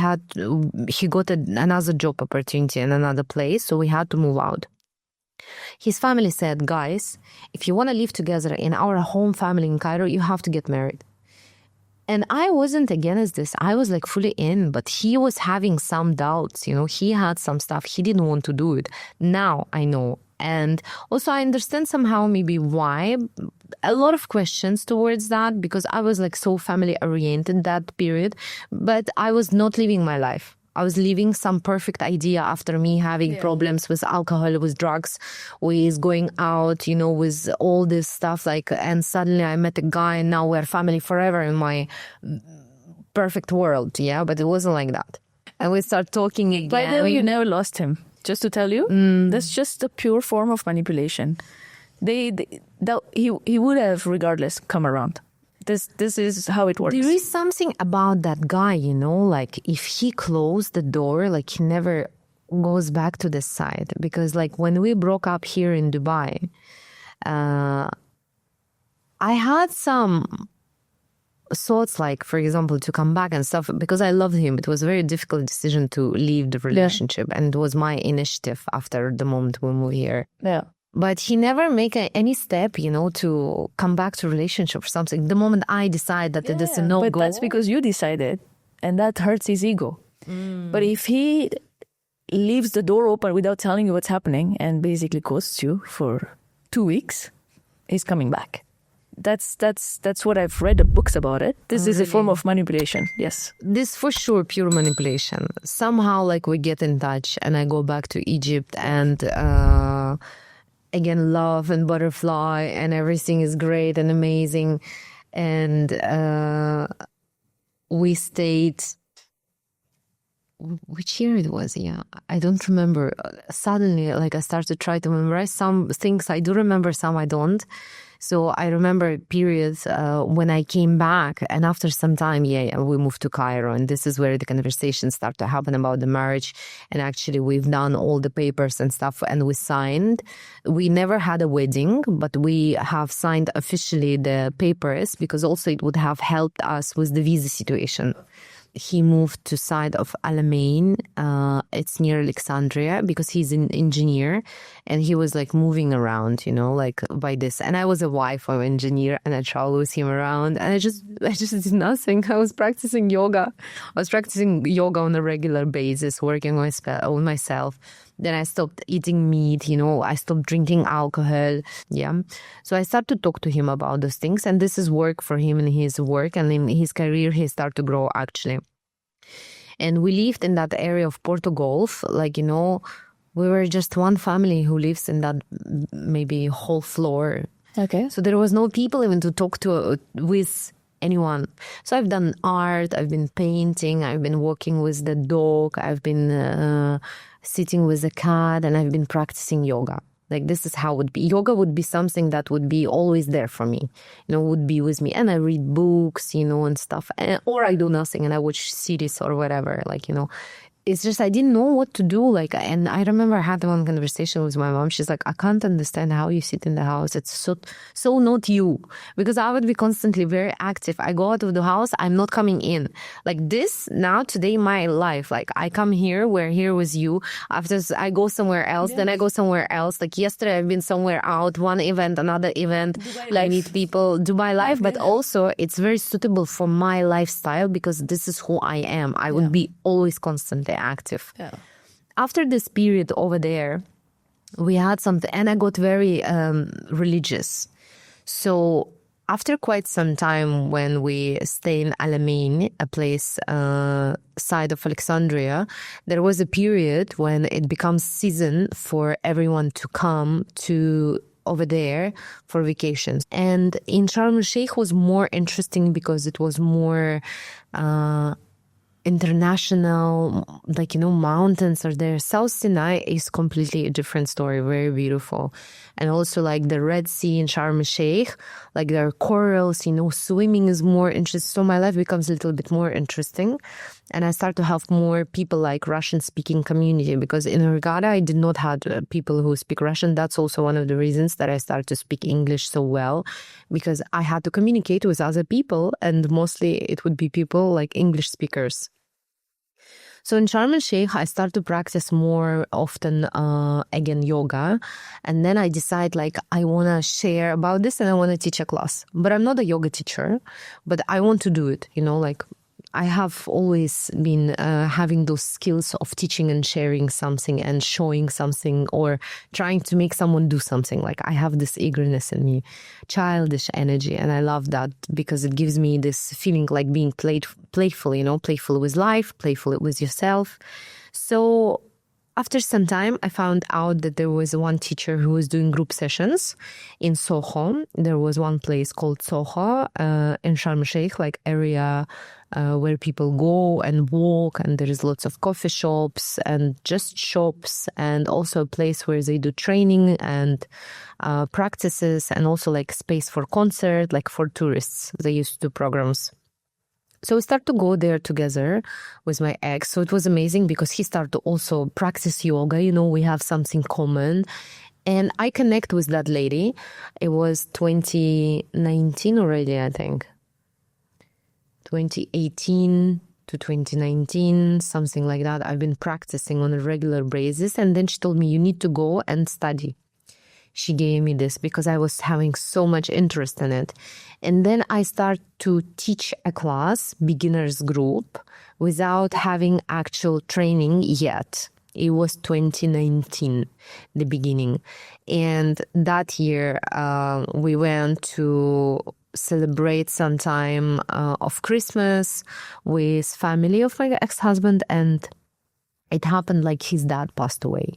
got another job opportunity in another place. So we had to move out. His family said, guys, if you want to live together in our home family in Cairo, you have to get married. And I wasn't against this. I was fully in, but he was having some doubts. He had some stuff. He didn't want to do it. Now I know. And also I understand somehow maybe why. A lot of questions towards that because I was so family oriented that period, but I was not living my life. I was living some perfect idea after me having problems with alcohol, with drugs, with going out, with all this stuff. And suddenly I met a guy and now we're family forever in my perfect world. Yeah, but it wasn't like that. And we start talking again. By the way, you never lost him. Just to tell you, that's just a pure form of manipulation. He would have regardless come around. This is how it works. There is something about that guy, if he closed the door, he never goes back to the side. Because when we broke up here in Dubai, I had some thoughts for example, to come back and stuff because I loved him. It was a very difficult decision to leave the relationship and it was my initiative after the moment we moved here. Yeah. But he never make any step, to come back to relationship or something. The moment I decide that it is a no-go. But that's because you decided, and that hurts his ego. But if he leaves the door open without telling you what's happening and basically ghosts you for 2 weeks, he's coming back. That's what I've read the books about it. This is a form of manipulation. Yes. This for sure pure manipulation. Somehow we get in touch and I go back to Egypt and again, love and butterfly and everything is great and amazing. And we stayed, which year it was? Yeah, I don't remember. Suddenly, I started to try to memorize some things. I do remember some I don't. So I remember periods when I came back and after some time, we moved to Cairo and this is where the conversations start to happen about the marriage. And actually we've done all the papers and stuff and we signed. We never had a wedding, but we have signed officially the papers because also it would have helped us with the visa situation. He moved to side of Alamein. It's near Alexandria because he's an engineer and he was moving around, by this. And I was a wife of an engineer and I traveled with him around and I just did nothing. I was practicing yoga. On a regular basis, working on myself. Then I stopped eating meat, I stopped drinking alcohol. Yeah. So I started to talk to him about those things. And this is work for him in his work. And in his career, he started to grow actually. And we lived in that area of Porto Golf. We were just one family who lives in that maybe whole floor. Okay. So there was no people even to talk to with anyone. So I've done art, I've been painting, I've been walking with the dog, I've been sitting with a cat, and I've been practicing yoga. This is how it would be. Yoga would be something that would be always there for me, would be with me. And I read books, and stuff. Or I do nothing and I watch series or whatever, It's just I didn't know what to do. And I remember I had one conversation with my mom. She's like, I can't understand how you sit in the house. It's so not you. Because I would be constantly very active. I go out of the house, I'm not coming in. This now, today, my life. I come here, we're here with you. After I go somewhere else, then I go somewhere else. Yesterday, I've been somewhere out, one event, another event. I meet people, Dubai life. But also, it's very suitable for my lifestyle because this is who I am. I would be always constantly active. Yeah. After this period over there, we had something, and I got very religious. So after quite some time, when we stay in Alamein, a place side of Alexandria, there was a period when it becomes season for everyone to come to over there for vacations. And in Sharm el-Sheikh was more interesting because it was more international, like, mountains are there. South Sinai is completely a different story, very beautiful. And also like the Red Sea in Sharm el-Sheikh, like there are corals, swimming is more interesting. So my life becomes a little bit more interesting. And I start to have more people like Russian speaking community, because in Hurghada, I did not have people who speak Russian. That's also one of the reasons that I started to speak English so well, because I had to communicate with other people, and mostly it would be people like English speakers. So in Sharm el-Sheikh, I start to practice more often, again, yoga. And then I decide like, I want to share about this and I want to teach a class. But I'm not a yoga teacher, but I want to do it, like I have always been having those skills of teaching and sharing something and showing something or trying to make someone do something. Like I have this eagerness in me, childish energy. And I love that because it gives me this feeling like being playful, playful with life, playful with yourself. So after some time, I found out that there was one teacher who was doing group sessions in Soho. There was one place called Soho in Sharm el-Sheikh, like area where people go and walk, and there is lots of coffee shops and just shops, and also a place where they do training and practices, and also like space for concert, like for tourists. They used to do programs. So we start to go there together with my ex. So it was amazing because he started to also practice yoga. We have something common. And I connect with that lady. It was 2019 already, I think. 2018 to 2019, something like that. I've been practicing on a regular basis. And then she told me, you need to go and study. She gave me this because I was having so much interest in it. And then I start to teach a class, beginners group, without having actual training yet. It was 2019, the beginning. And that year, we went to celebrate some time of Christmas with family of my ex-husband. And it happened like his dad passed away.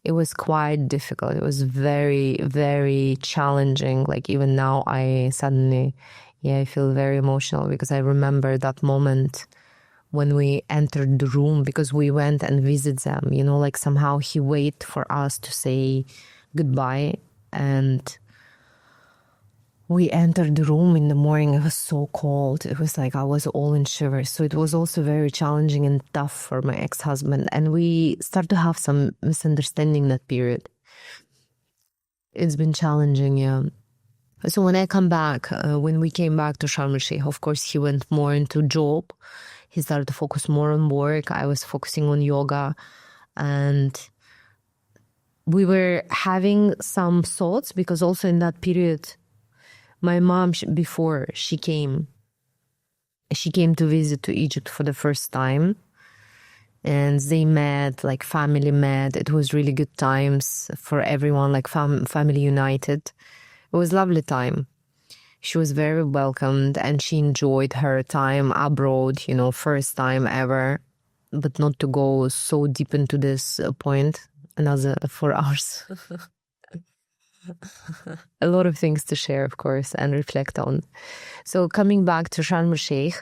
It was quite difficult. It was very, very challenging. Like even now, I suddenly, I feel very emotional because I remember that moment when we entered the room, because we went and visited them, like somehow he waited for us to say goodbye. And we entered the room in the morning. It was so cold. It was like I was all in shivers. So it was also very challenging and tough for my ex-husband. And we started to have some misunderstanding that period. It's been challenging, yeah. So when I come back, when we came back to Sharm el-Sheikh, of course, he went more into job. He started to focus more on work. I was focusing on yoga. And we were having some thoughts because also in that period, my mom, before she came to visit to Egypt for the first time. And they met, like family met. It was really good times for everyone, like family united. It was a lovely time. She was very welcomed and she enjoyed her time abroad, first time ever. But not to go so deep into this point, another 4 hours. A lot of things to share, of course, and reflect on. So coming back to Sharm el-Sheikh,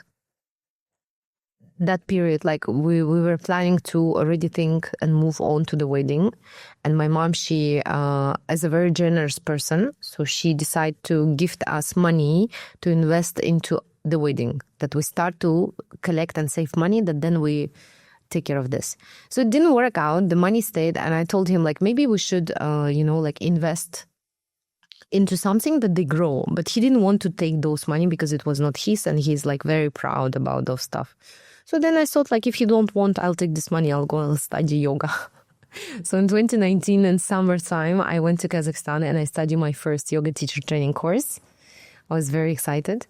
that period, like we were planning to already think and move on to the wedding. And my mom, she is a very generous person. So she decided to gift us money to invest into the wedding, that we start to collect and save money, that then we take care of this. So it didn't work out. The money stayed. And I told him, like, maybe we should, invest into something that they grow. But he didn't want to take those money because it was not his. And he's like very proud about those stuff. So then I thought, like, if you don't want, I'll take this money. I'll go and study yoga. So in 2019, in summertime, I went to Kazakhstan and I studied my first yoga teacher training course. I was very excited.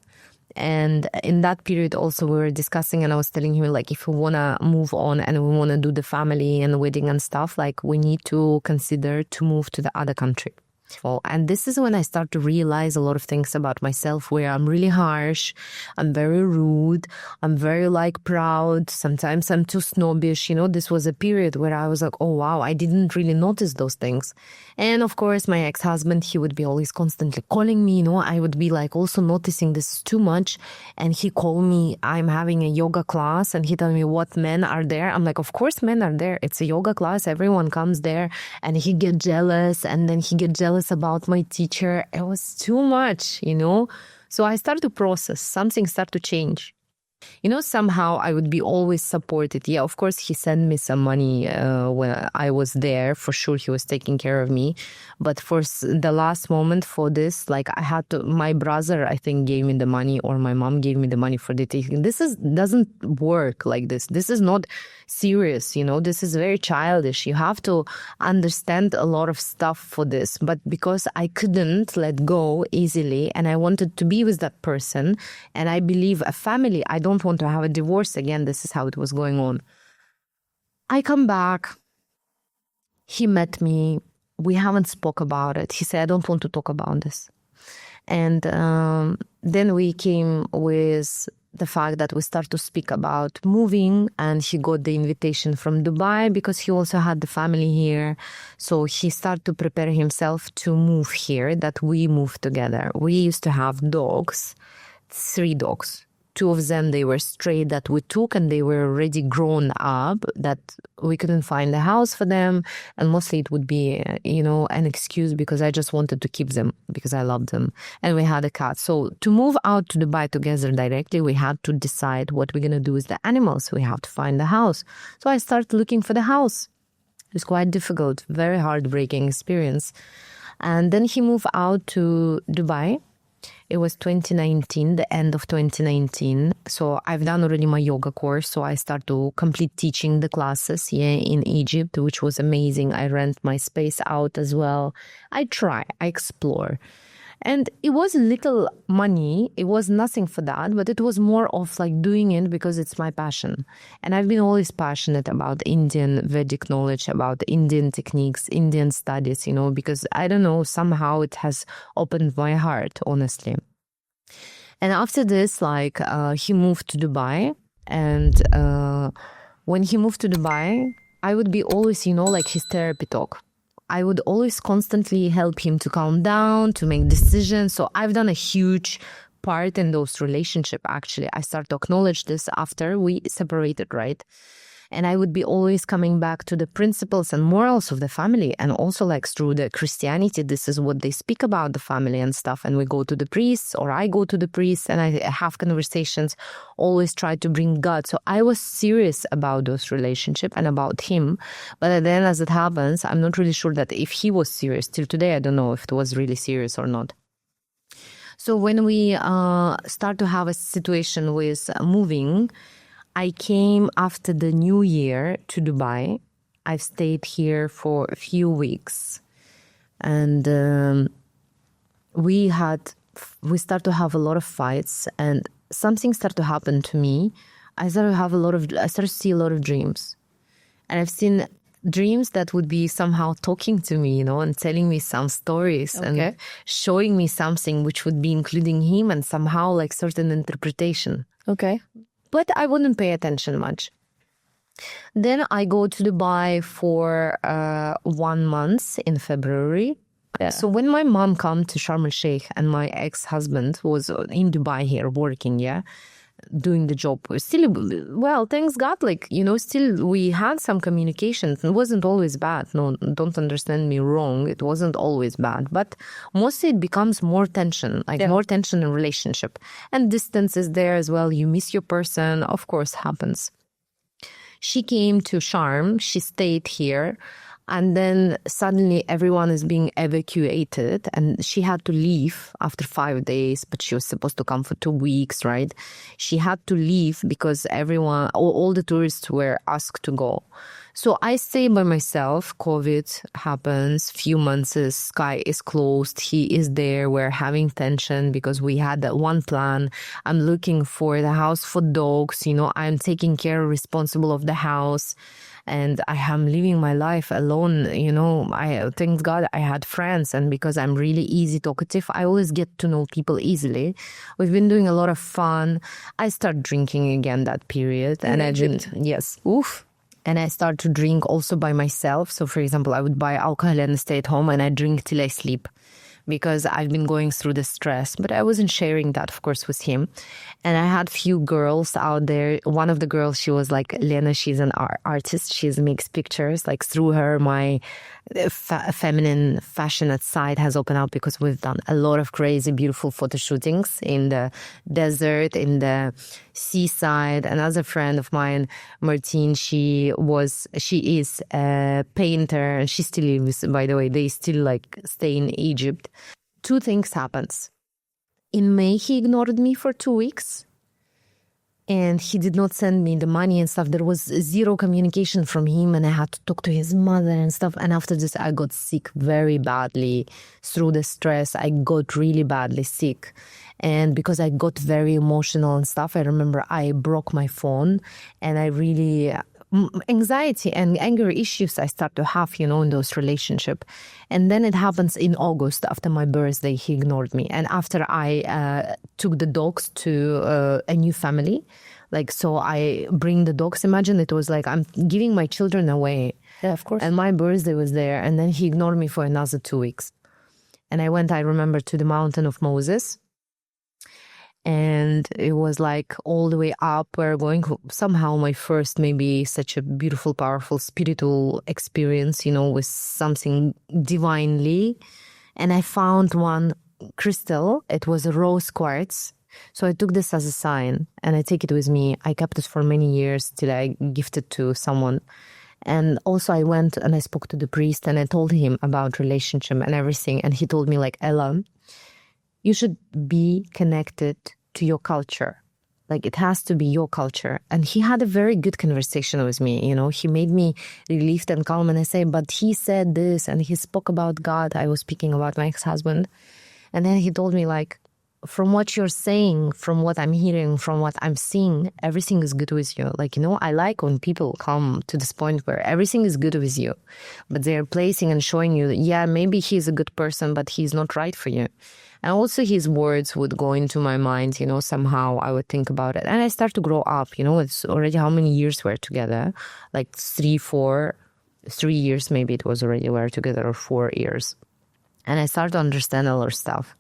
And in that period also we were discussing, and I was telling him, like, if we want to move on and we want to do the family and the wedding and stuff, like, we need to consider to move to the other country. And this is when I start to realize a lot of things about myself, where I'm really harsh, I'm very rude, I'm very like proud, sometimes I'm too snobbish. This was a period where I was like, oh wow, I didn't really notice those things. And of course my ex-husband, he would be always constantly calling me, I would be like also noticing this too much, and he called me, I'm having a yoga class, and he told me, what, men are there? I'm like, of course men are there, it's a yoga class, everyone comes there. And he get jealous, and then he get jealous about my teacher. It was too much, So I started to process, something started to change. Somehow I would be always supported. Yeah, of course, he sent me some money when I was there. For sure, he was taking care of me. But for the last moment for this, like, I had to, my brother, I think, gave me the money, or my mom gave me the money for the taking. Doesn't work like this. This is not serious, This is very childish. You have to understand a lot of stuff for this. But because I couldn't let go easily, and I wanted to be with that person, and I believe a family, I don't want to have a divorce again. This is how it was going on. I come back. He met me. We haven't spoke about it. He said, I don't want to talk about this. And then we came with the fact that we start to speak about moving, and he got the invitation from Dubai because he also had the family here. So he started to prepare himself to move here, that we move together. We used to have dogs, 3 dogs. 2 of them, they were stray that we took, and they were already grown up, that we couldn't find a house for them. And mostly it would be, an excuse because I just wanted to keep them because I loved them. And we had a cat. So to move out to Dubai together directly, we had to decide what we're going to do with the animals. We have to find a house. So I started looking for the house. It was quite difficult, very heartbreaking experience. And then he moved out to Dubai. It was 2019, the end of 2019. So I've done already my yoga course. So I start to complete teaching the classes in Egypt, which was amazing. I rent my space out as well. I explore. And it was little money. It was nothing for that, but it was more of like doing it because it's my passion. And I've been always passionate about Indian Vedic knowledge, about Indian techniques, Indian studies, because I don't know, somehow it has opened my heart, honestly. And after this, he moved to Dubai. And when he moved to Dubai, I would be always, his therapy talk. I would always constantly help him to calm down, to make decisions. So I've done a huge part in those relationships, actually. I start to acknowledge this after we separated, right? And I would be always coming back to the principles and morals of the family. And also through the Christianity, this is what they speak about the family and stuff. And we go to the priests, or I go to the priests, and I have conversations, always try to bring God. So I was serious about those relationships and about him. But then as it happens, I'm not really sure that if he was serious. Till today, I don't know if it was really serious or not. So when we start to have a situation with moving, I came after the new year to Dubai. I've stayed here for a few weeks. And we started to have a lot of fights, and something started to happen to me. I started to see a lot of dreams. And I've seen dreams that would be somehow talking to me, and telling me some stories and showing me something which would be including him and somehow certain interpretation. Okay. But I wouldn't pay attention much. Then I go to Dubai for 1 month in February. Yeah. So when my mom came to Sharm el-Sheikh and my ex-husband was in Dubai here working, doing the job, still, thanks God, still we had some communication. It wasn't always bad. No, don't understand me wrong. It wasn't always bad, but mostly it becomes more tension, more tension in relationship, and distance is there as well. You miss your person, of course, happens. She came to Sharm, she stayed here. And then suddenly everyone is being evacuated, and she had to leave after 5 days, but she was supposed to come for 2 weeks, right? She had to leave because all the tourists were asked to go. So I stay by myself. COVID happens. Few months, sky is closed. He is there. We're having tension because we had that one plan. I'm looking for the house for dogs. I'm taking care, responsible of the house. And I am living my life alone. I thank God I had friends. And because I'm really easy talkative, I always get to know people easily. We've been doing a lot of fun. I start drinking again that period. In Egypt? Yes. Oof. And I start to drink also by myself. So, for example, I would buy alcohol and stay at home and I drink till I sleep because I've been going through the stress. But I wasn't sharing that, of course, with him. And I had few girls out there. One of the girls, she was like, Lena, she's an artist. She makes pictures. Like through her, my feminine fashionate side has opened up because we've done a lot of crazy, beautiful photo shootings in the desert, in the seaside. Another friend of mine, Martine, she is a painter. She still lives, by the way, they still stay in Egypt. Two things happens. In May, he ignored me for 2 weeks. And he did not send me the money and stuff. There was zero communication from him and I had to talk to his mother and stuff. And after this, I got sick very badly. Through the stress, I got really badly sick. And because I got very emotional and stuff, I remember I broke my phone and I really... anxiety and anger issues I start to have, in those relationships. And then it happens in August after my birthday, he ignored me. And after I took the dogs to a new family, so I bring the dogs. Imagine it was like I'm giving my children away. Yeah, of course. And my birthday was there. And then he ignored me for another 2 weeks. And I went, I remember, to the mountain of Moses. And it was all the way up. We're going somehow my first, maybe such a beautiful, powerful, spiritual experience, with something divinely. And I found one crystal. It was a rose quartz. So I took this as a sign and I take it with me. I kept it for many years till I gifted to someone. And also I went and I spoke to the priest and I told him about relationship and everything. And he told me Ella, you should be connected to your culture. It has to be your culture. And he had a very good conversation with me. He made me relieved and calm. And I say, but he said this and he spoke about God. I was speaking about my ex-husband. And then he told me from what you're saying, from what I'm hearing, from what I'm seeing, everything is good with you. I like when people come to this point where everything is good with you, but they're placing and showing you that, yeah, maybe he's a good person, but he's not right for you. And also his words would go into my mind, somehow I would think about it. And I start to grow up, it's already how many years we're together? 3 years maybe it was already we're together, or 4 years. And I started to understand a lot of stuff.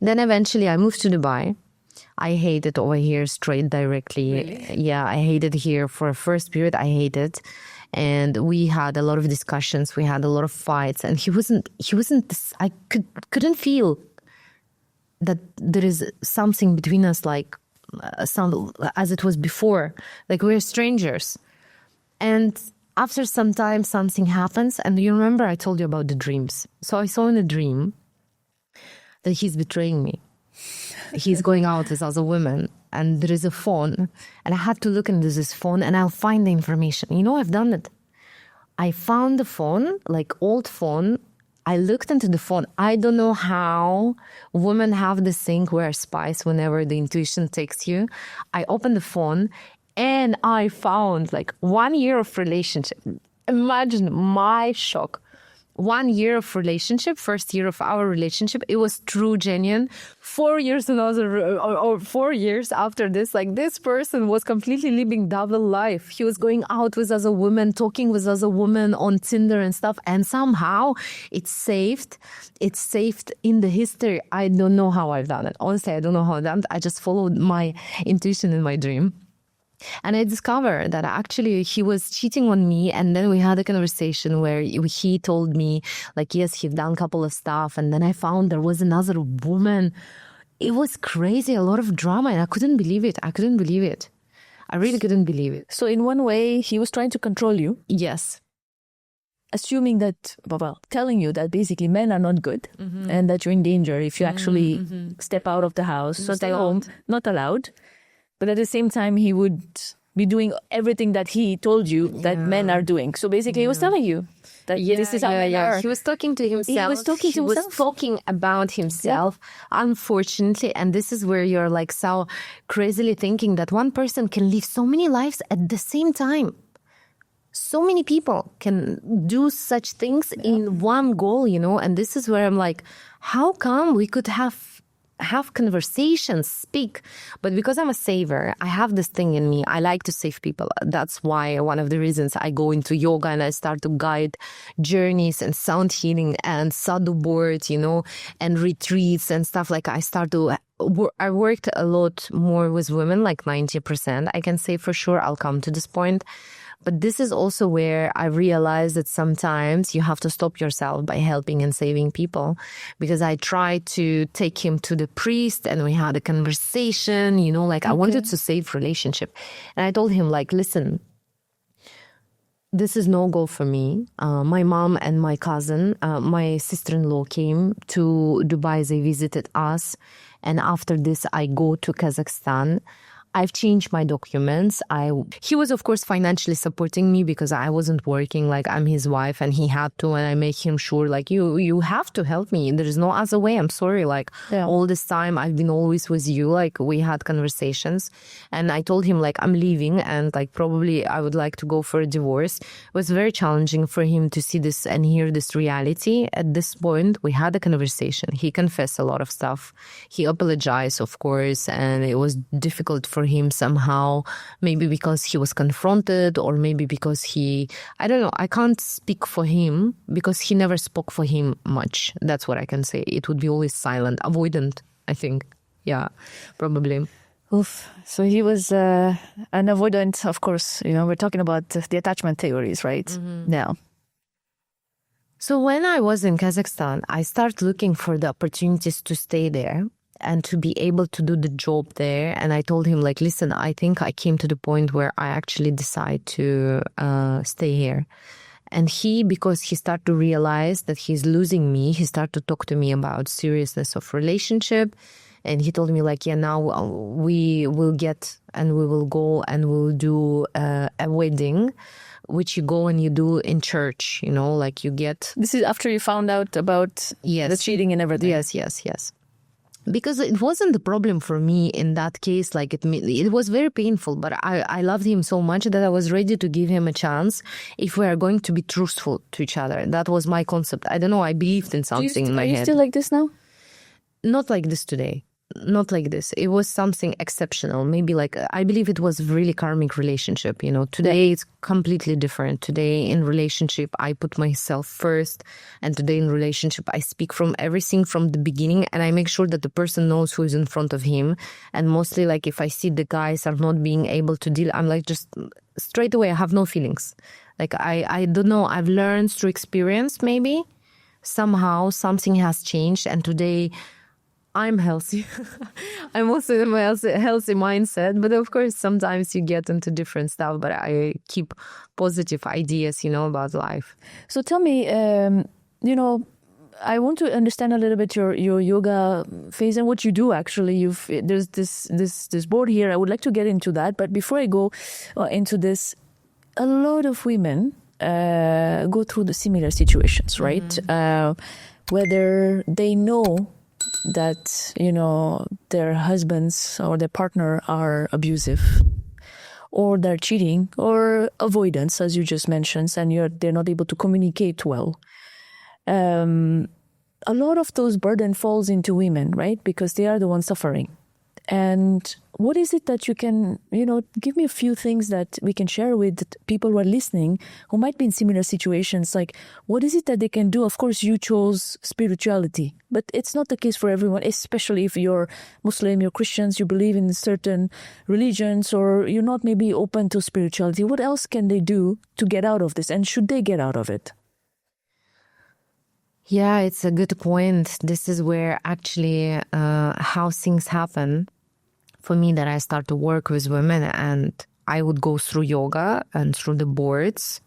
Then eventually I moved to Dubai. I hated over here straight directly. Really? Yeah, I hated here for a first period. I hated. And we had a lot of discussions. We had a lot of fights. And he wasn't this, I couldn't feel that there is something between us as it was before. We're strangers. And after some time, something happens. And you remember I told you about the dreams. So I saw in a dream that he's betraying me. He's going out with other women. And there is a phone. And I had to look into this phone and I'll find the information. I've done it. I found the phone, old phone. I looked into the phone. I don't know how women have this thing where spies whenever the intuition takes you. I opened the phone and I found 1 year of relationship. Imagine my shock. 1 year of relationship, first year of our relationship. It was true, genuine. 4 years or 4 years after this, this person was completely living double life. He was going out with other women, talking with other women on Tinder and stuff. And somehow it's saved in the history. I don't know how I've done it. Honestly, I don't know how I've done it. I just followed my intuition in my dream. And I discovered that actually he was cheating on me. And then we had a conversation where he told me yes, he'd done a couple of stuff. And then I found there was another woman. It was crazy, a lot of drama. And I couldn't believe it. I really couldn't believe it. So in one way, he was trying to control you. Yes. Assuming that, telling you that basically men are not good and that you're in danger if you actually step out of the house, stay home, not allowed. But at the same time, he would be doing everything that he told you that men are doing. So basically, he was telling you that this is how men are. He was talking to himself. He was talking to He was himself. talking about himself, unfortunately. And this is where you're like so crazily thinking that one person can live so many lives at the same time. So many people can do such things in one goal, you know, and this is where I'm like, how come we could have conversations, speak? But because I'm a saver, I have this thing in me. I like to save people. That's why one of the reasons I go into yoga and I start to guide journeys and sound healing and sadhu board, you know, and retreats and stuff. Like I worked a lot more with women, like 90%. I can say for sure I'll come to this point. But this is also where I realized that sometimes you have to stop yourself by helping and saving people. Because I tried to take him to the priest and we had a conversation, you know, like I wanted to save relationship. And I told him like, listen, this is no goal for me. My mom and my cousin, my sister-in-law came to Dubai. They visited us. And after this, I go to Kazakhstan. I've changed my documents. He was, of course, financially supporting me because I wasn't working. Like, I'm his wife and he had to. And I make him sure, like, you have to help me. There is no other way. I'm sorry. Like, all this time, I've been always with you. Like, we had conversations. And I told him, like, I'm leaving. And, like, probably I would like to go for a divorce. It was very challenging for him to see this and hear this reality. At this point, we had a conversation. He confessed a lot of stuff. He apologized, of course. And it was difficult for him somehow, maybe because he was confronted or maybe because I don't know, I can't speak for him because he never spoke for him much. That's what I can say. It would be always silent, avoidant, I think. Yeah, probably. Oof. So he was an avoidant, of course. You know, we're talking about the attachment theories, right? Now. So when I was in Kazakhstan, I started looking for the opportunities to stay there and to be able to do the job there. And I told him, like, listen, I think I came to the point where I actually decide to stay here. And because he started to realize that he's losing me, he started to talk to me about seriousness of relationship. And he told me, like, yeah, now we will get and we will go and we'll do a wedding, which you go and you do in church, you know, like you get... This is after you found out about the cheating and everything. Yes. Because it wasn't the problem for me in that case. Like it was very painful, but I loved him so much that I was ready to give him a chance if we are going to be truthful to each other. That was my concept. I don't know. I believed in something in my head. Are you still like this now? Not like this today. Not like this. It was something exceptional. Maybe like, I believe it was a really karmic relationship. You know, today it's completely different. Today in relationship, I put myself first. And today in relationship, I speak from everything from the beginning. And I make sure that the person knows who is in front of him. And mostly like if I see the guys are not being able to deal, I'm like just straight away, I have no feelings. Like I don't know. I've learned through experience maybe. Somehow something has changed. And today... I'm healthy. I'm also in my healthy mindset. But of course, sometimes you get into different stuff. But I keep positive ideas, you know, about life. So tell me, you know, I want to understand a little bit your yoga phase and what you do. Actually, there's this board here. I would like to get into that. But before I go into this, a lot of women go through the similar situations, right? Whether they know that, you know, their husbands or their partner are abusive or they're cheating or avoidance, as you just mentioned, and they're not able to communicate well. A lot of those burden falls into women, right? Because they are the ones suffering. And what is it that you can, you know, give me a few things that we can share with people who are listening who might be in similar situations. Like, what is it that they can do? Of course, you chose spirituality, but it's not the case for everyone, especially if you're Muslim, you're Christians, you believe in certain religions, or you're not maybe open to spirituality. What else can they do to get out of this? And should they get out of it? Yeah, it's a good point. This is where actually how things happen for me, that I start to work with women and I would go through yoga and through the boards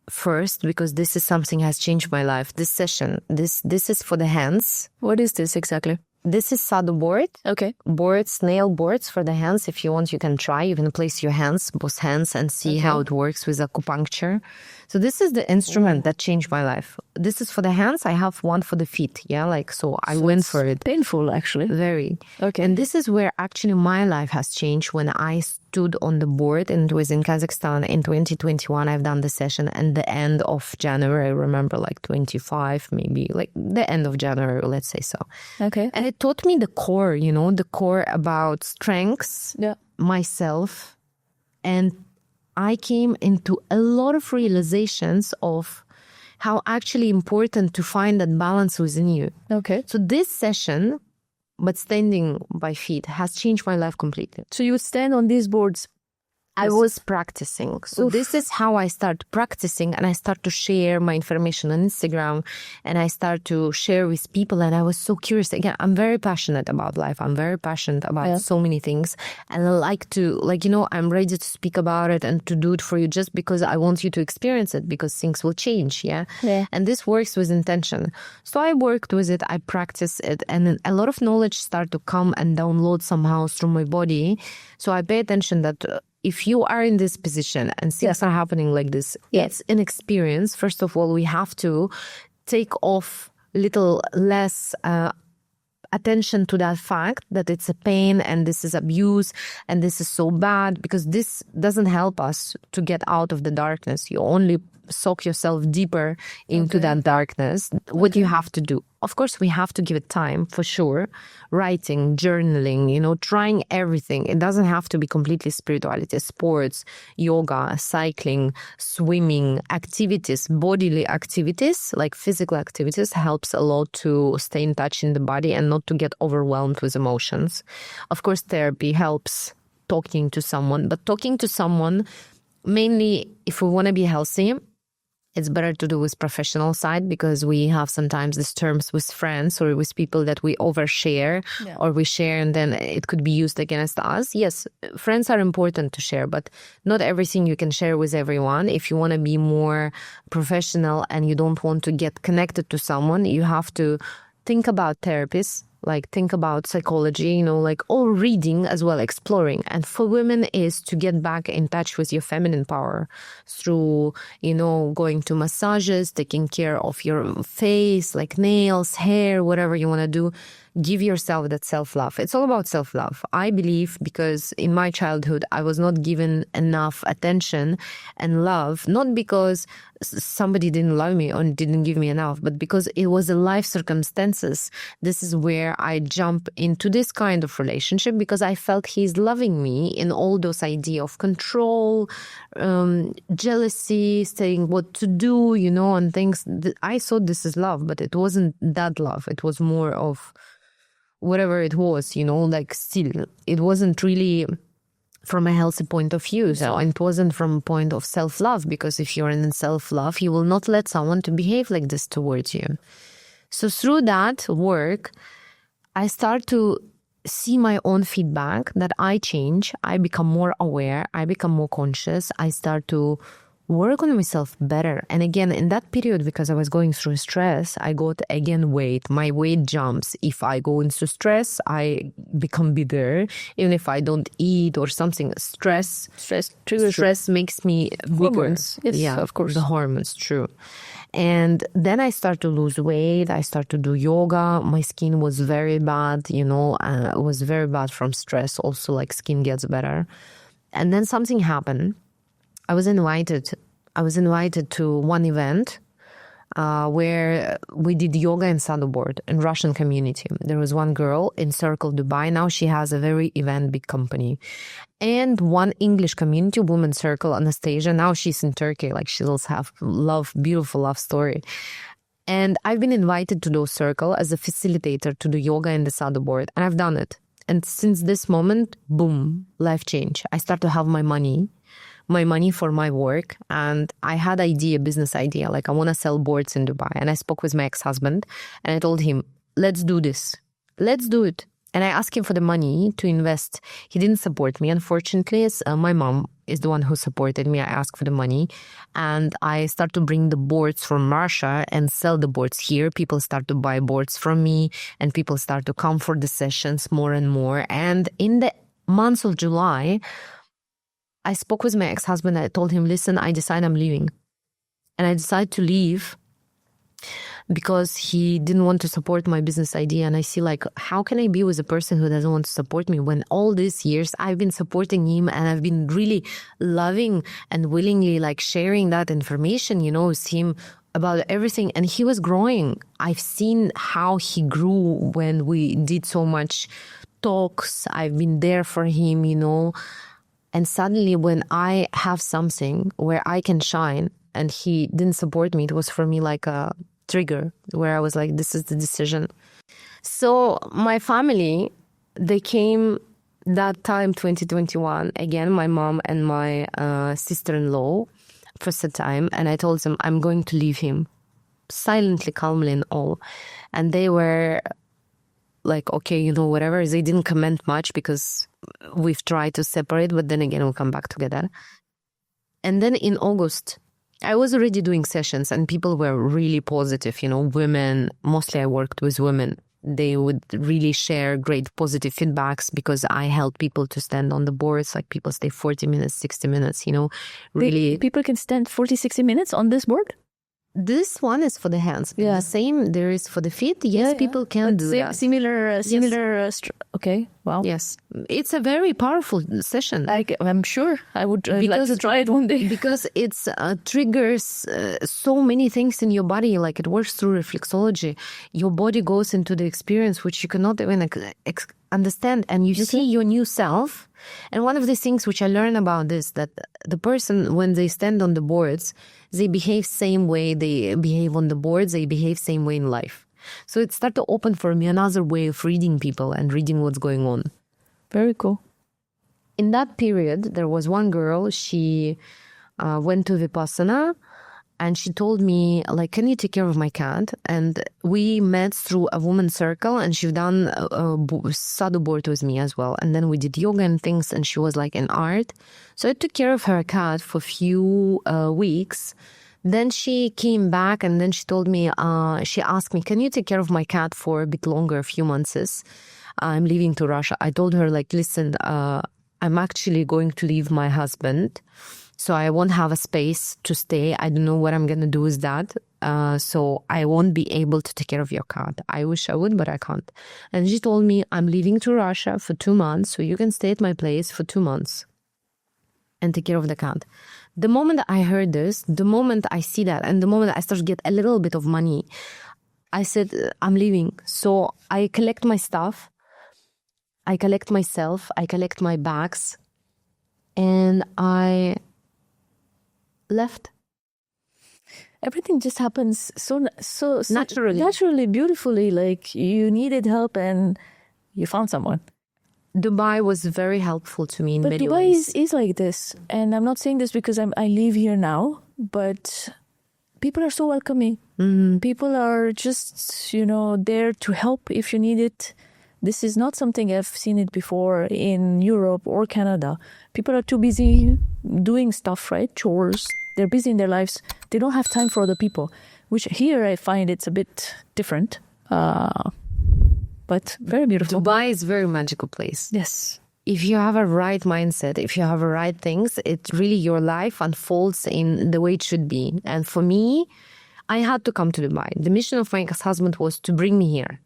first, because this is something has changed my life. This session, this is for the hands. What is this exactly? This is saddle board. Okay. Boards, nail boards for the hands. If you want, you can try. You can place your hands, both hands, and see how it works with acupuncture. So this is the instrument that changed my life. This is for the hands. I have one for the feet. Yeah, like, so I went for it. Painful, actually. Very. Okay. And this is where actually my life has changed when I stood on the board, and it was in Kazakhstan in 2021. I've done the session, and the end of January, I remember, like 25, maybe like the end of January, let's say so. Okay. And it taught me the core, the core about strengths, myself. And I came into a lot of realizations of how actually important to find that balance within you. Okay. So this session, but standing by feet, has changed my life completely. So you stand on these boards? I was practicing. So this is how I start practicing, and I start to share my information on Instagram, and I start to share with people. And I was so curious. Again, I'm very passionate about life. I'm very passionate about so many things. And I like to, I'm ready to speak about it and to do it for you just because I want you to experience it, because things will change. Yeah. And this works with intention. So I worked with it. I practiced it. And then a lot of knowledge started to come and download somehow through my body. So I pay attention that if you are in this position and things are happening like this, it's an experience. First of all, we have to take off little less attention to that fact that it's a pain and this is abuse and this is so bad, because this doesn't help us to get out of the darkness. You only soak yourself deeper into that darkness. What you have to do, of course, we have to give it time, for sure. Writing, journaling, trying everything. It doesn't have to be completely spirituality. Sports, yoga, cycling, swimming, activities, bodily activities, like physical activities, helps a lot to stay in touch in the body and not to get overwhelmed with emotions. Of course, therapy helps, talking to someone, but talking to someone, mainly if we want to be healthy, it's better to do with professional side, because we have sometimes these terms with friends or with people that we overshare or we share and then it could be used against us. Yes, friends are important to share, but not everything you can share with everyone. If you want to be more professional and you don't want to get connected to someone, you have to think about therapists, like think about psychology, or reading as well, exploring. And for women is to get back in touch with your feminine power through, going to massages, taking care of your face, like nails, hair, whatever you want to do. Give yourself that self-love. It's all about self-love. I believe, because in my childhood, I was not given enough attention and love, not because somebody didn't love me or didn't give me enough, but because it was the life circumstances. This is where I jump into this kind of relationship, because I felt he's loving me in all those ideas of control, jealousy, saying what to do, and things. I thought this is love, but it wasn't that love. It was more of whatever it was, still, it wasn't really from a healthy point of view. So it wasn't from a point of self-love, because if you're in self-love, you will not let someone to behave like this towards you. So through that work, I start to see my own feedback, that I change, I become more aware, I become more conscious, I start to work on myself better. And again, in that period, because I was going through stress, I got again weight. My weight jumps. If I go into stress, I become bigger. Even if I don't eat or something, stress makes me bigger. Hormones. Yes, of course. The hormones, true. And then I start to lose weight. I start to do yoga. My skin was very bad, it was very bad from stress. Also, like, skin gets better. And then something happened. I was invited to one event where we did yoga and saddleboard in Russian community. There was one girl in Circle Dubai. Now she has a very big company. And one English community, Women's Circle, Anastasia. Now she's in Turkey. Like, she does have beautiful love story. And I've been invited to those circle as a facilitator to do yoga and the saddleboard. And I've done it. And since this moment, boom, life change. I start to have my money for my work. And I had business idea, like I want to sell boards in Dubai. And I spoke with my ex-husband and I told him, let's do this. Let's do it. And I asked him for the money to invest. He didn't support me, unfortunately. My mom is the one who supported me. I asked for the money. And I start to bring the boards from Russia and sell the boards here. People start to buy boards from me. And people start to come for the sessions more and more. And in the month of July, I spoke with my ex-husband. I told him, listen, I decide I'm leaving. And I decided to leave because he didn't want to support my business idea. And I see like, how can I be with a person who doesn't want to support me when all these years I've been supporting him and I've been really loving and willingly like sharing that information, you know, with him about everything. And he was growing. I've seen how he grew when we did so much talks. I've been there for him, you know. And suddenly when I have something where I can shine and he didn't support me, it was for me like a trigger where I was like, this is the decision. So my family, they came that time, 2021, again, my mom and my sister-in-law, first time. And I told them, I'm going to leave him silently, calmly and all. And they were like, okay, you know, whatever. They didn't comment much because we've tried to separate, but then again, we'll come back together. And then in August, I was already doing sessions and people were really positive, you know, women, mostly I worked with women. They would really share great positive feedbacks because I help people to stand on the boards. Like people stay 40 minutes, 60 minutes, you know, really. People can stand 40, 60 minutes on this board? This one is for the hands. Yeah. The same there is for the feet. Yes, people can do that. Similar. Okay. Wow. Yes. It's a very powerful session. I'm sure I would like to try it one day. Because it triggers so many things in your body. Like it works through reflexology. Your body goes into the experience which you cannot even understand. And you see your new self. And one of the things which I learned about this, that the person, when they stand on the boards, they behave same way they behave on the boards, they behave same way in life. So it started to open for me another way of reading people and reading what's going on. Very cool. In that period, there was one girl, she went to Vipassana and she told me, like, can you take care of my cat? And we met through a woman's circle and she done sadhu board with me as well. And then we did yoga and things and she was like in art. So I took care of her cat for a few weeks. Then she came back and then she told me, she asked me, can you take care of my cat for a bit longer, a few months? I'm leaving to Russia. I told her, like, listen, I'm actually going to leave my husband. So I won't have a space to stay. I don't know what I'm going to do with that. So I won't be able to take care of your cat. I wish I would, but I can't. And she told me, I'm leaving to Russia for 2 months. So you can stay at my place for 2 months and take care of the cat. The moment I heard this, the moment I see that, and the moment I start to get a little bit of money, I said, I'm leaving. So I collect my stuff. I collect myself. I collect my bags. And I left. Everything just happens so naturally, beautifully. Like you needed help and you found someone. Dubai was very helpful to me in many Dubai ways. is like this, and I'm not saying this because I live here now, but people are so welcoming. Mm-hmm. People are just, you know, there to help if you need it. This is not something I've seen it before in Europe or Canada. People are too busy doing stuff, right? Chores. They're busy in their lives. They don't have time for other people, which here I find it's a bit different, but very beautiful. Dubai is a very magical place. Yes. If you have a right mindset, if you have the right things, it really, your life unfolds in the way it should be. And for me, I had to come to Dubai. The mission of my ex-husband was to bring me here.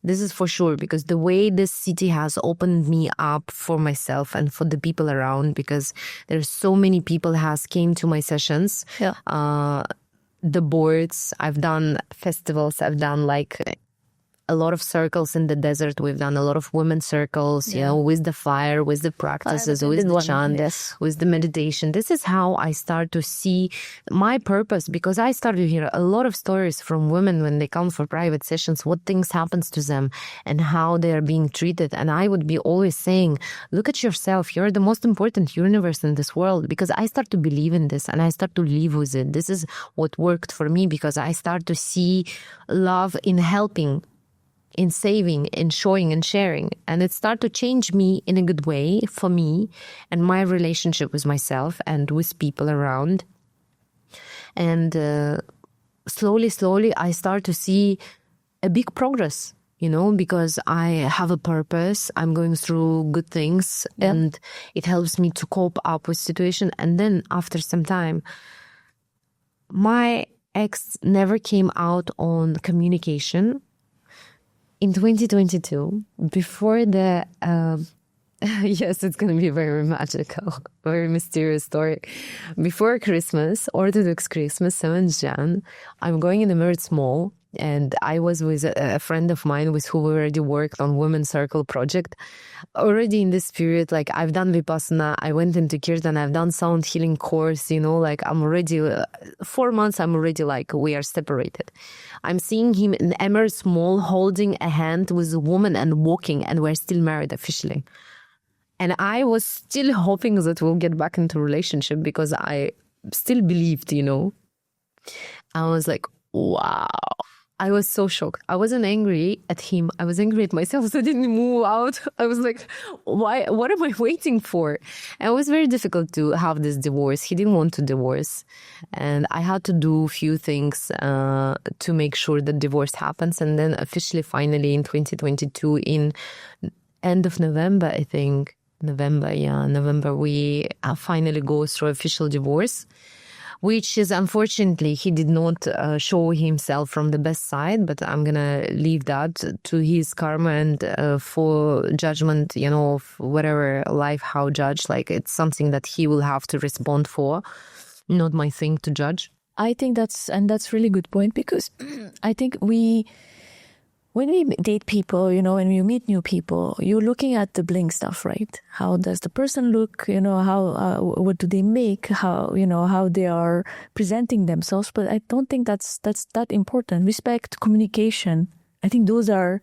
This is for sure, because the way this city has opened me up for myself and for the people around, because there's so many people has came to my sessions. Yeah. The boards, I've done festivals, I've done like a lot of circles in the desert. We've done a lot of women's circles, you know, with the fire, with the practices, with the chant, with the meditation. This is how I start to see my purpose, because I started to hear a lot of stories from women when they come for private sessions, what things happens to them and how they are being treated. And I would be always saying, look at yourself. You're the most important universe in this world, because I start to believe in this and I start to live with it. This is what worked for me, because I start to see love in helping in saving, in showing and sharing. And it started to change me in a good way for me and my relationship with myself and with people around. And slowly, I start to see a big progress, because I have a purpose. I'm going through good things and it helps me to cope up with situation. And then after some time, my ex never came out on communication. In 2022, before the yes, it's going to be very magical, very mysterious story. Before Christmas, Orthodox Christmas, 7th Jan, I'm going in the Meretz Mall, and I was with a friend of mine with who we already worked on Women's Circle project. Already in this period, like I've done Vipassana, I went into Kirtan, I've done sound healing course, I'm already, 4 months, I'm already like, we are separated. I'm seeing him in Meretz Mall holding a hand with a woman and walking, and we're still married officially. And I was still hoping that we'll get back into a relationship because I still believed, I was like, wow. I was so shocked. I wasn't angry at him. I was angry at myself. So I didn't move out. I was like, why? What am I waiting for? And it was very difficult to have this divorce. He didn't want to divorce. And I had to do a few things to make sure that divorce happens. And then officially, finally, in 2022, in end of November, I think, November, we finally go through official divorce, which is unfortunately, he did not show himself from the best side, but I'm going to leave that to his karma and for judgment, of whatever life, how judge, like it's something that he will have to respond for, not my thing to judge. I think that's really good point, because I think when we date people, when we meet new people, you're looking at the bling stuff, right? How does the person look? How what do they make? How they are presenting themselves. But I don't think that's that important. Respect, communication. I think those are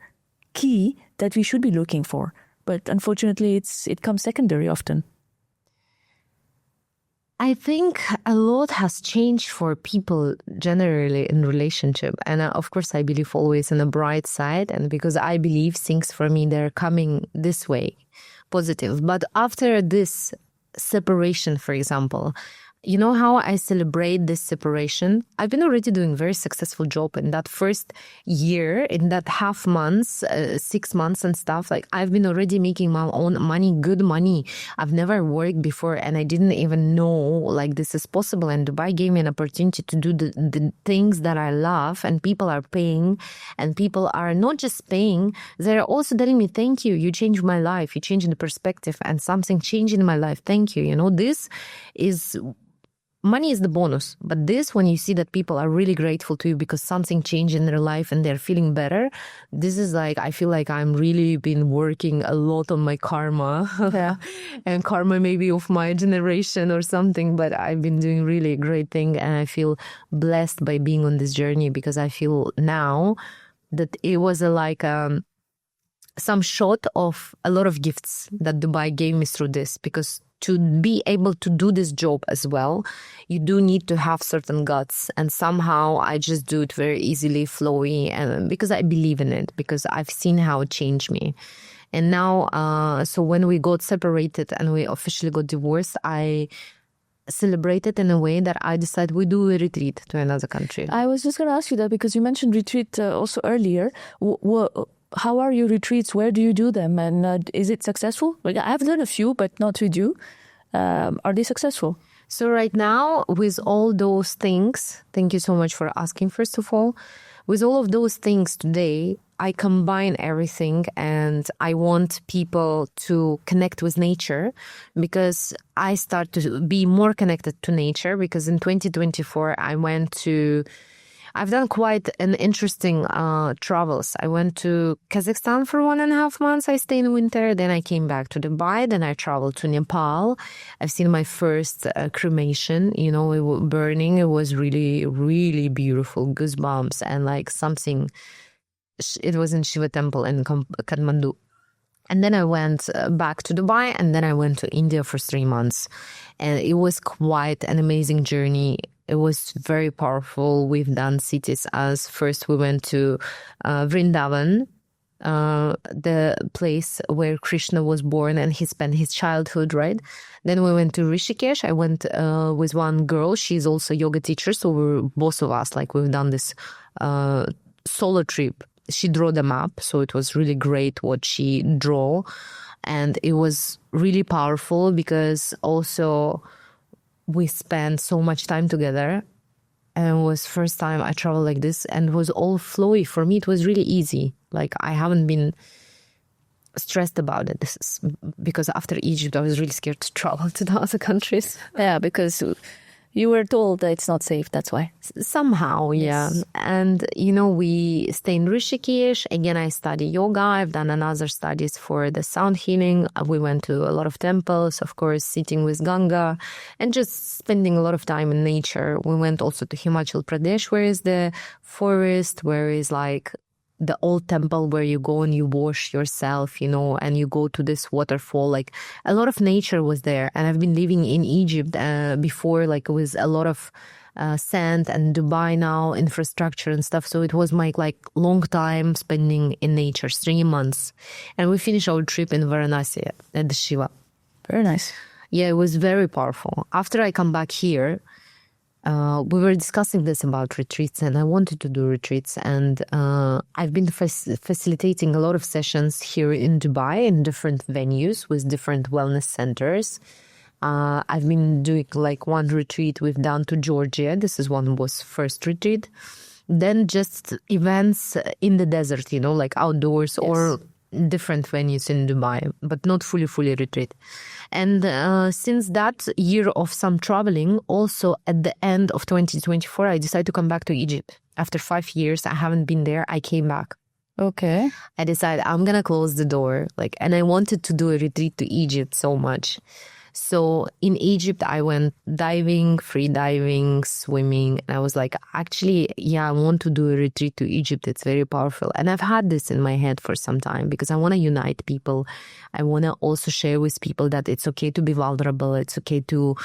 key that we should be looking for. But unfortunately, it comes secondary often. I think a lot has changed for people generally in relationship. And of course, I believe always in a bright side. And because I believe things for me, they're coming this way, positive. But after this separation, for example, you know how I celebrate this separation? I've been already doing very successful job in that first year, in that half months, 6 months and stuff. Like I've been already making my own money, good money. I've never worked before and I didn't even know like this is possible. And Dubai gave me an opportunity to do the things that I love, and people are paying, and people are not just paying, they're also telling me, thank you. You changed my life. You changed the perspective and something changed in my life. Thank you. This is... Money is the bonus, but this, when you see that people are really grateful to you because something changed in their life and they're feeling better, this is like, I feel like I'm really been working a lot on my karma. Yeah. And karma maybe of my generation or something, but I've been doing really a great thing, and I feel blessed by being on this journey, because I feel now that it was some shot of a lot of gifts that Dubai gave me through this, because to be able to do this job as well, you do need to have certain guts. And somehow I just do it very easily, flowy, and because I believe in it, because I've seen how it changed me. And now, so when we got separated and we officially got divorced, I celebrated in a way that I decided we do a retreat to another country. I was just going to ask you that, because you mentioned retreat also earlier. How are your retreats? Where do you do them? And is it successful? Like, I've done a few, but not with you. Are they successful? So right now, with all those things, thank you so much for asking, first of all. With all of those things today, I combine everything, and I want people to connect with nature, because I start to be more connected to nature, because in 2024, I've done quite an interesting travels. I went to Kazakhstan for 1.5 months. I stayed in winter. Then I came back to Dubai. Then I traveled to Nepal. I've seen my first cremation, it was burning. It was really, really beautiful. Goosebumps and like something. It was in Shiva temple in Kathmandu. And then I went back to Dubai, and then I went to India for 3 months. And it was quite an amazing journey. It was very powerful. We've done cities as first we went to Vrindavan, the place where Krishna was born and he spent his childhood, right? Then we went to Rishikesh. I went with one girl. She's also a yoga teacher. So we were both of us, like we've done this solo trip. She drew the map. So it was really great what she drew. And it was really powerful because also we spent so much time together. And it was first time I traveled like this and it was all flowy. For me, it was really easy. Like I haven't been stressed about it. This is because after Egypt, I was really scared to travel to the other countries. Yeah, because you were told that it's not safe. That's why. Somehow, yeah. Yes. And, we stay in Rishikesh. Again, I study yoga. I've done another studies for the sound healing. We went to a lot of temples, of course, sitting with Ganga and just spending a lot of time in nature. We went also to Himachal Pradesh, where is the forest, where is like the old temple where you go and you wash yourself, and you go to this waterfall. Like a lot of nature was there. And I've been living in Egypt before, like it was a lot of sand, and Dubai now, infrastructure and stuff. So it was my long time spending in nature, 3 months. And we finished our trip in Varanasi at the Shiva. Very nice. Yeah, it was very powerful. After I come back here, we were discussing this about retreats, and I wanted to do retreats. And I've been facilitating a lot of sessions here in Dubai in different venues with different wellness centers. I've been doing one retreat we've done to Georgia. This is one was first retreat. Then just events in the desert, like outdoors, yes, or different venues in Dubai, but not fully retreat. And since that year of some traveling, also at the end of 2024, I decided to come back to Egypt. After 5 years, I haven't been there. I came back. Okay. I decided I'm going to close the door. And I wanted to do a retreat to Egypt so much. So in Egypt, I went diving, free diving, swimming. And I was like, actually, I want to do a retreat to Egypt. It's very powerful. And I've had this in my head for some time because I want to unite people. I want to also share with people that it's okay to be vulnerable. It's okay to,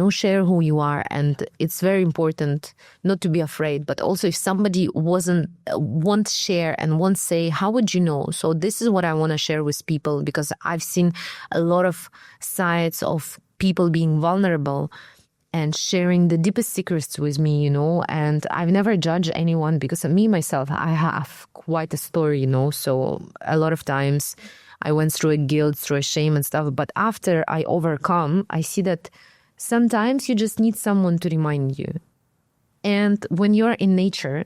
share who you are. And it's very important not to be afraid. But also if somebody won't share and won't say, how would you know? So this is what I want to share with people because I've seen a lot of sides of people being vulnerable and sharing the deepest secrets with me, and I've never judged anyone because me, myself, I have quite a story, so a lot of times I went through a guilt, through a shame and stuff, but after I overcome, I see that sometimes you just need someone to remind you. And when you're in nature,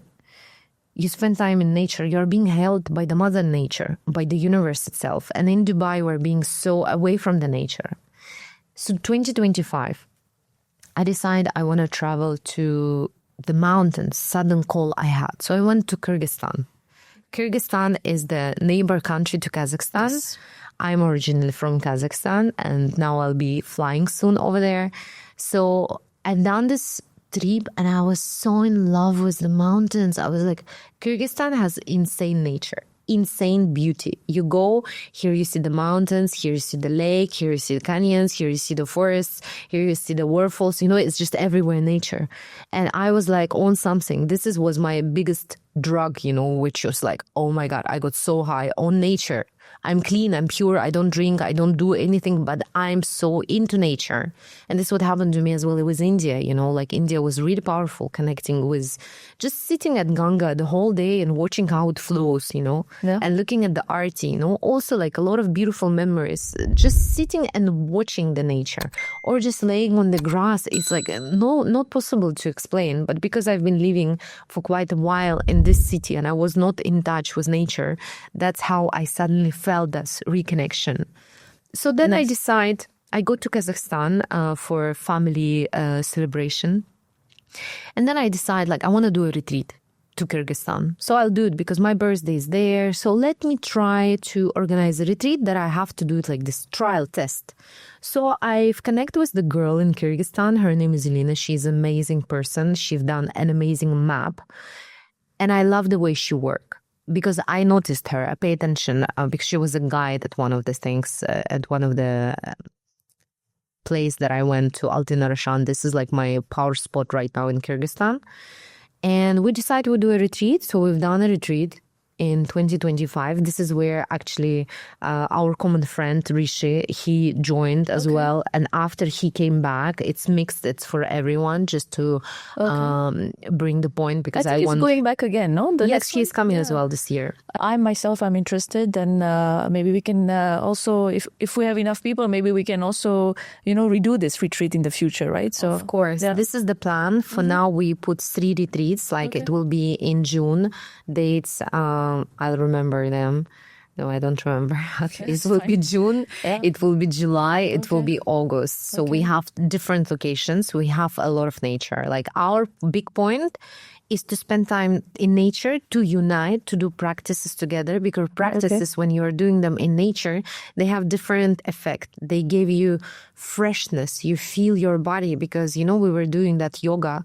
you spend time in nature, you're being held by the mother nature, by the universe itself. And in Dubai, we're being so away from the nature. So 2025, I decided I want to travel to the mountains, sudden call I had. So I went to Kyrgyzstan. Kyrgyzstan is the neighbor country to Kazakhstan. Yes. I'm originally from Kazakhstan and now I'll be flying soon over there. So I've done this trip and I was so in love with the mountains. I was like, Kyrgyzstan has insane nature. Insane beauty. You go, here you see the mountains, here you see the lake, here you see the canyons, here you see the forests, here you see the waterfalls. It's just everywhere in nature. And I was like on something. This was my biggest drug, which was like, oh my God, I got so high on nature. I'm clean, I'm pure, I don't drink, I don't do anything, but I'm so into nature. And this is what happened to me as well with India, India was really powerful, connecting with just sitting at Ganga the whole day and watching how it flows, and looking at the art, also a lot of beautiful memories, just sitting and watching the nature or just laying on the grass. It's not possible to explain, but because I've been living for quite a while in this city and I was not in touch with nature, that's how I suddenly felt this reconnection. So then I decide I go to Kazakhstan for family celebration. And then I decide I want to do a retreat to Kyrgyzstan. So I'll do it because my birthday is there. So let me try to organize a retreat that I have to do it this trial test. So I've connected with the girl in Kyrgyzstan. Her name is Elena. She's an amazing person. She's done an amazing map. And I love the way she works. Because I noticed her, I pay attention because she was a guide at one of the things, at one of the place that I went to, Altin Arashan. This is my power spot right now in Kyrgyzstan. And we decided we'll do a retreat. So we've done a retreat. in 2025. This is where actually our common friend Rishi, he joined as well. And after he came back, it's mixed. It's for everyone, just to bring the point, because I think it's going back again, no? Yes, he's coming as well this year. I'm interested, and maybe we can also, if we have enough people, maybe we can also, redo this retreat in the future, right? So of course, this is the plan. For now, we put 3 retreats, it will be in June. Dates, I'll remember them. No, I don't remember. It will be June, it will be July, it will be August. So we have different locations. We have a lot of nature. Our big point is to spend time in nature, to unite, to do practices together, because practices, when you're doing them in nature, they have different effect. They give you freshness. You feel your body, because, we were doing that yoga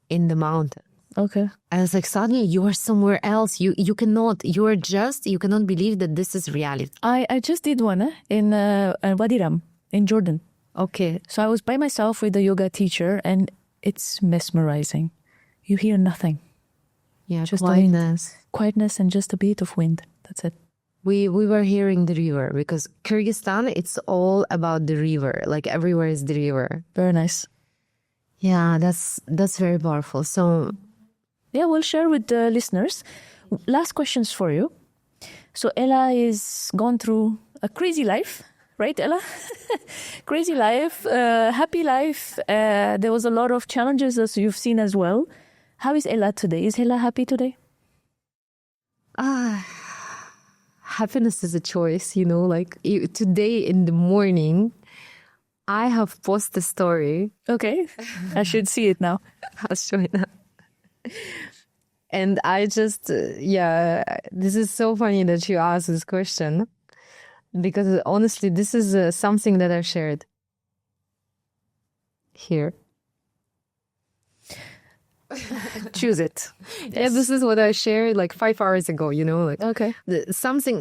in the mountain. Okay. And it's suddenly you are somewhere else. You cannot believe that this is reality. I just did one in Wadi Rum in Jordan. Okay. So I was by myself with a yoga teacher, and it's mesmerizing. You hear nothing. Yeah, just quietness and just a bit of wind. That's it. We were hearing the river, because Kyrgyzstan, it's all about the river. Everywhere is the river. Very nice. Yeah, that's very powerful. So yeah, we'll share with the listeners. Last questions for you. So Ella is gone through a crazy life, right, Ella? Crazy life, happy life. There was a lot of challenges, as you've seen as well. How is Ella today? Is Ella happy today? Happiness is a choice, today in the morning, I have posted a story. Okay, I should see it now. I'll show it now. And I just, this is so funny that you asked this question, because honestly, this is something that I shared here. Choose it. Yes. Yeah, this is what I shared 5 hours ago, Okay.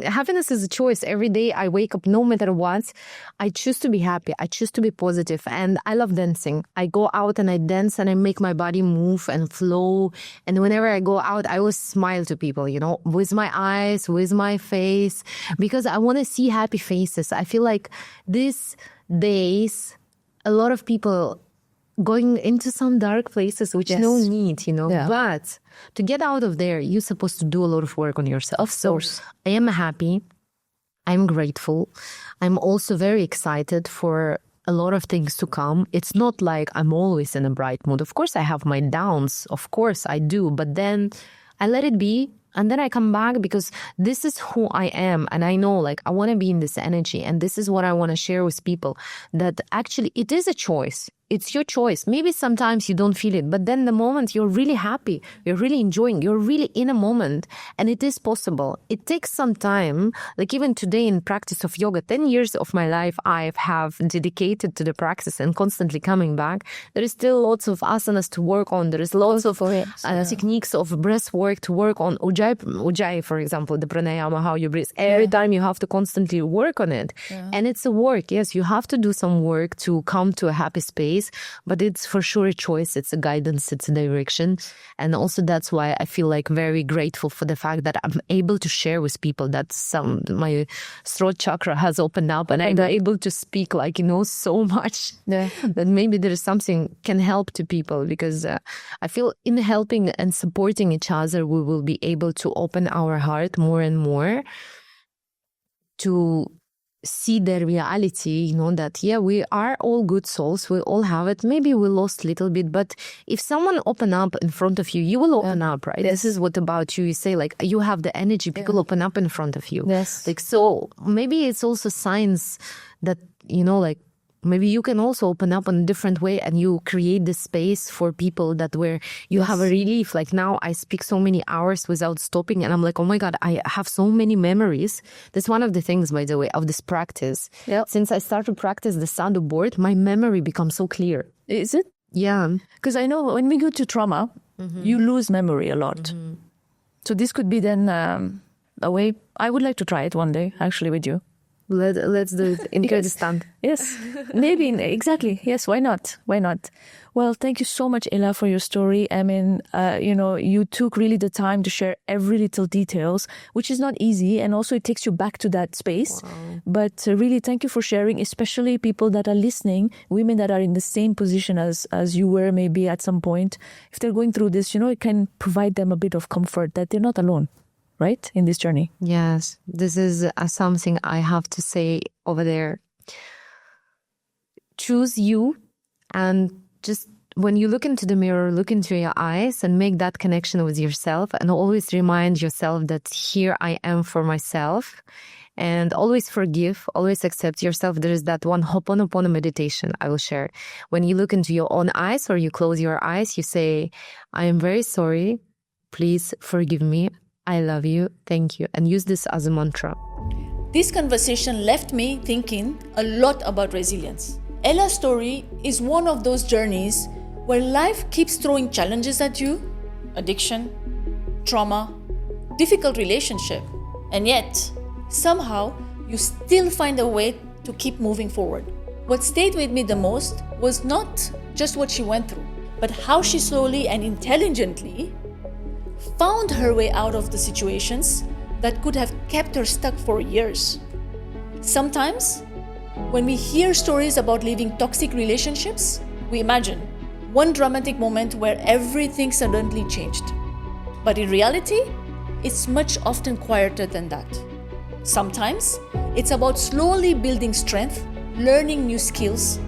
Happiness is a choice. Every day I wake up, no matter what, I choose to be happy. I choose to be positive. And I love dancing. I go out and I dance and I make my body move and flow. And whenever I go out, I always smile to people, with my eyes, with my face, because I want to see happy faces. I feel like these days, a lot of people going into some dark places, which no need, Yeah. But to get out of there, you're supposed to do a lot of work on yourself. Of course. I am happy. I'm grateful. I'm also very excited for a lot of things to come. It's not like I'm always in a bright mood. Of course, I have my downs. Of course, I do. But then I let it be. And then I come back, because this is who I am. And I know, I want to be in this energy. And this is what I want to share with people, that actually it is a choice. It's your choice. Maybe sometimes you don't feel it, but then the moment you're really happy, you're really enjoying, you're really in a moment, and it is possible. It takes some time. Even today in practice of yoga, 10 years of my life I have dedicated to the practice and constantly coming back. There is still lots of asanas to work on. There is lots of techniques of breath work to work on. Ujjayi, for example, the pranayama, how you breathe. Every time you have to constantly work on it. Yeah. And it's a work. Yes, you have to do some work to come to a happy space. But it's for sure a choice. It's a guidance. It's a direction. And also that's why I feel very grateful for the fact that I'm able to share with people that my throat chakra has opened up, and I'm able to speak so much that maybe there is something can help to people, because I feel in helping and supporting each other, we will be able to open our heart more and more to see the reality, that, we are all good souls. We all have it. Maybe we lost a little bit, but if someone open up in front of you, you will open up, right? Yes. This is what about you say, you have the energy, people open up in front of you. Yes. So maybe it's also signs that, maybe you can also open up in a different way, and you create the space for people that where you have a relief. Now I speak so many hours without stopping, and I'm oh my God, I have so many memories. That's one of the things, by the way, of this practice. Yep. Since I started to practice the sadhu board, my memory becomes so clear. Is it? Yeah. Because I know when we go to trauma, you lose memory a lot. So this could be then a way. I would like to try it one day, actually, with you. Let's do it in Kurdistan. Yes, maybe exactly. Yes, why not? Why not? Well, thank you so much, Ella, for your story. I mean, you took really the time to share every little details, which is not easy, and also it takes you back to that space. Wow. But really, thank you for sharing, especially people that are listening, women that are in the same position as you were maybe at some point. If they're going through this, it can provide them a bit of comfort that they're not alone, right, in this journey. Yes, this is something I have to say over there. Choose you, and just when you look into the mirror, look into your eyes and make that connection with yourself, and always remind yourself that here I am for myself, and always forgive, always accept yourself. There is that one Ho'oponopono meditation I will share. When you look into your own eyes or you close your eyes, you say, I am very sorry. Please forgive me. I love you. Thank you. And use this as a mantra. This conversation left me thinking a lot about resilience. Ella's story is one of those journeys where life keeps throwing challenges at you, addiction, trauma, difficult relationship, and yet, somehow, you still find a way to keep moving forward. What stayed with me the most was not just what she went through, but how she slowly and intelligently found her way out of the situations that could have kept her stuck for years. Sometimes, when we hear stories about leaving toxic relationships, we imagine one dramatic moment where everything suddenly changed. But in reality, it's much often quieter than that. Sometimes, it's about slowly building strength, learning new skills,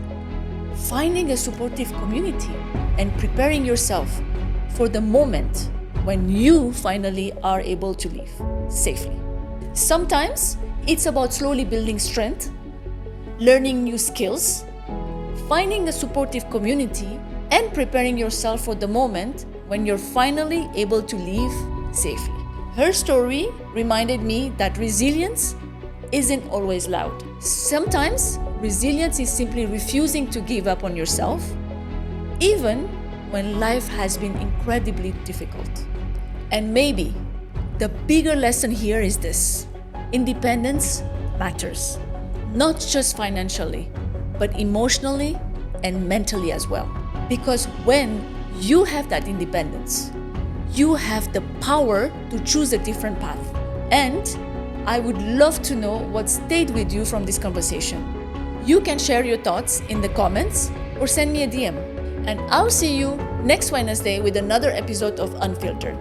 finding a supportive community, and preparing yourself for the moment when you finally are able to leave safely. Sometimes, it's about slowly building strength, learning new skills, finding a supportive community, and preparing yourself for the moment when you're finally able to leave safely. Her story reminded me that resilience isn't always loud. Sometimes, resilience is simply refusing to give up on yourself, even when life has been incredibly difficult. And maybe the bigger lesson here is this: independence matters. Not just financially, but emotionally and mentally as well. Because when you have that independence, you have the power to choose a different path. And I would love to know what stayed with you from this conversation. You can share your thoughts in the comments or send me a DM. And I'll see you next Wednesday with another episode of Unfiltered.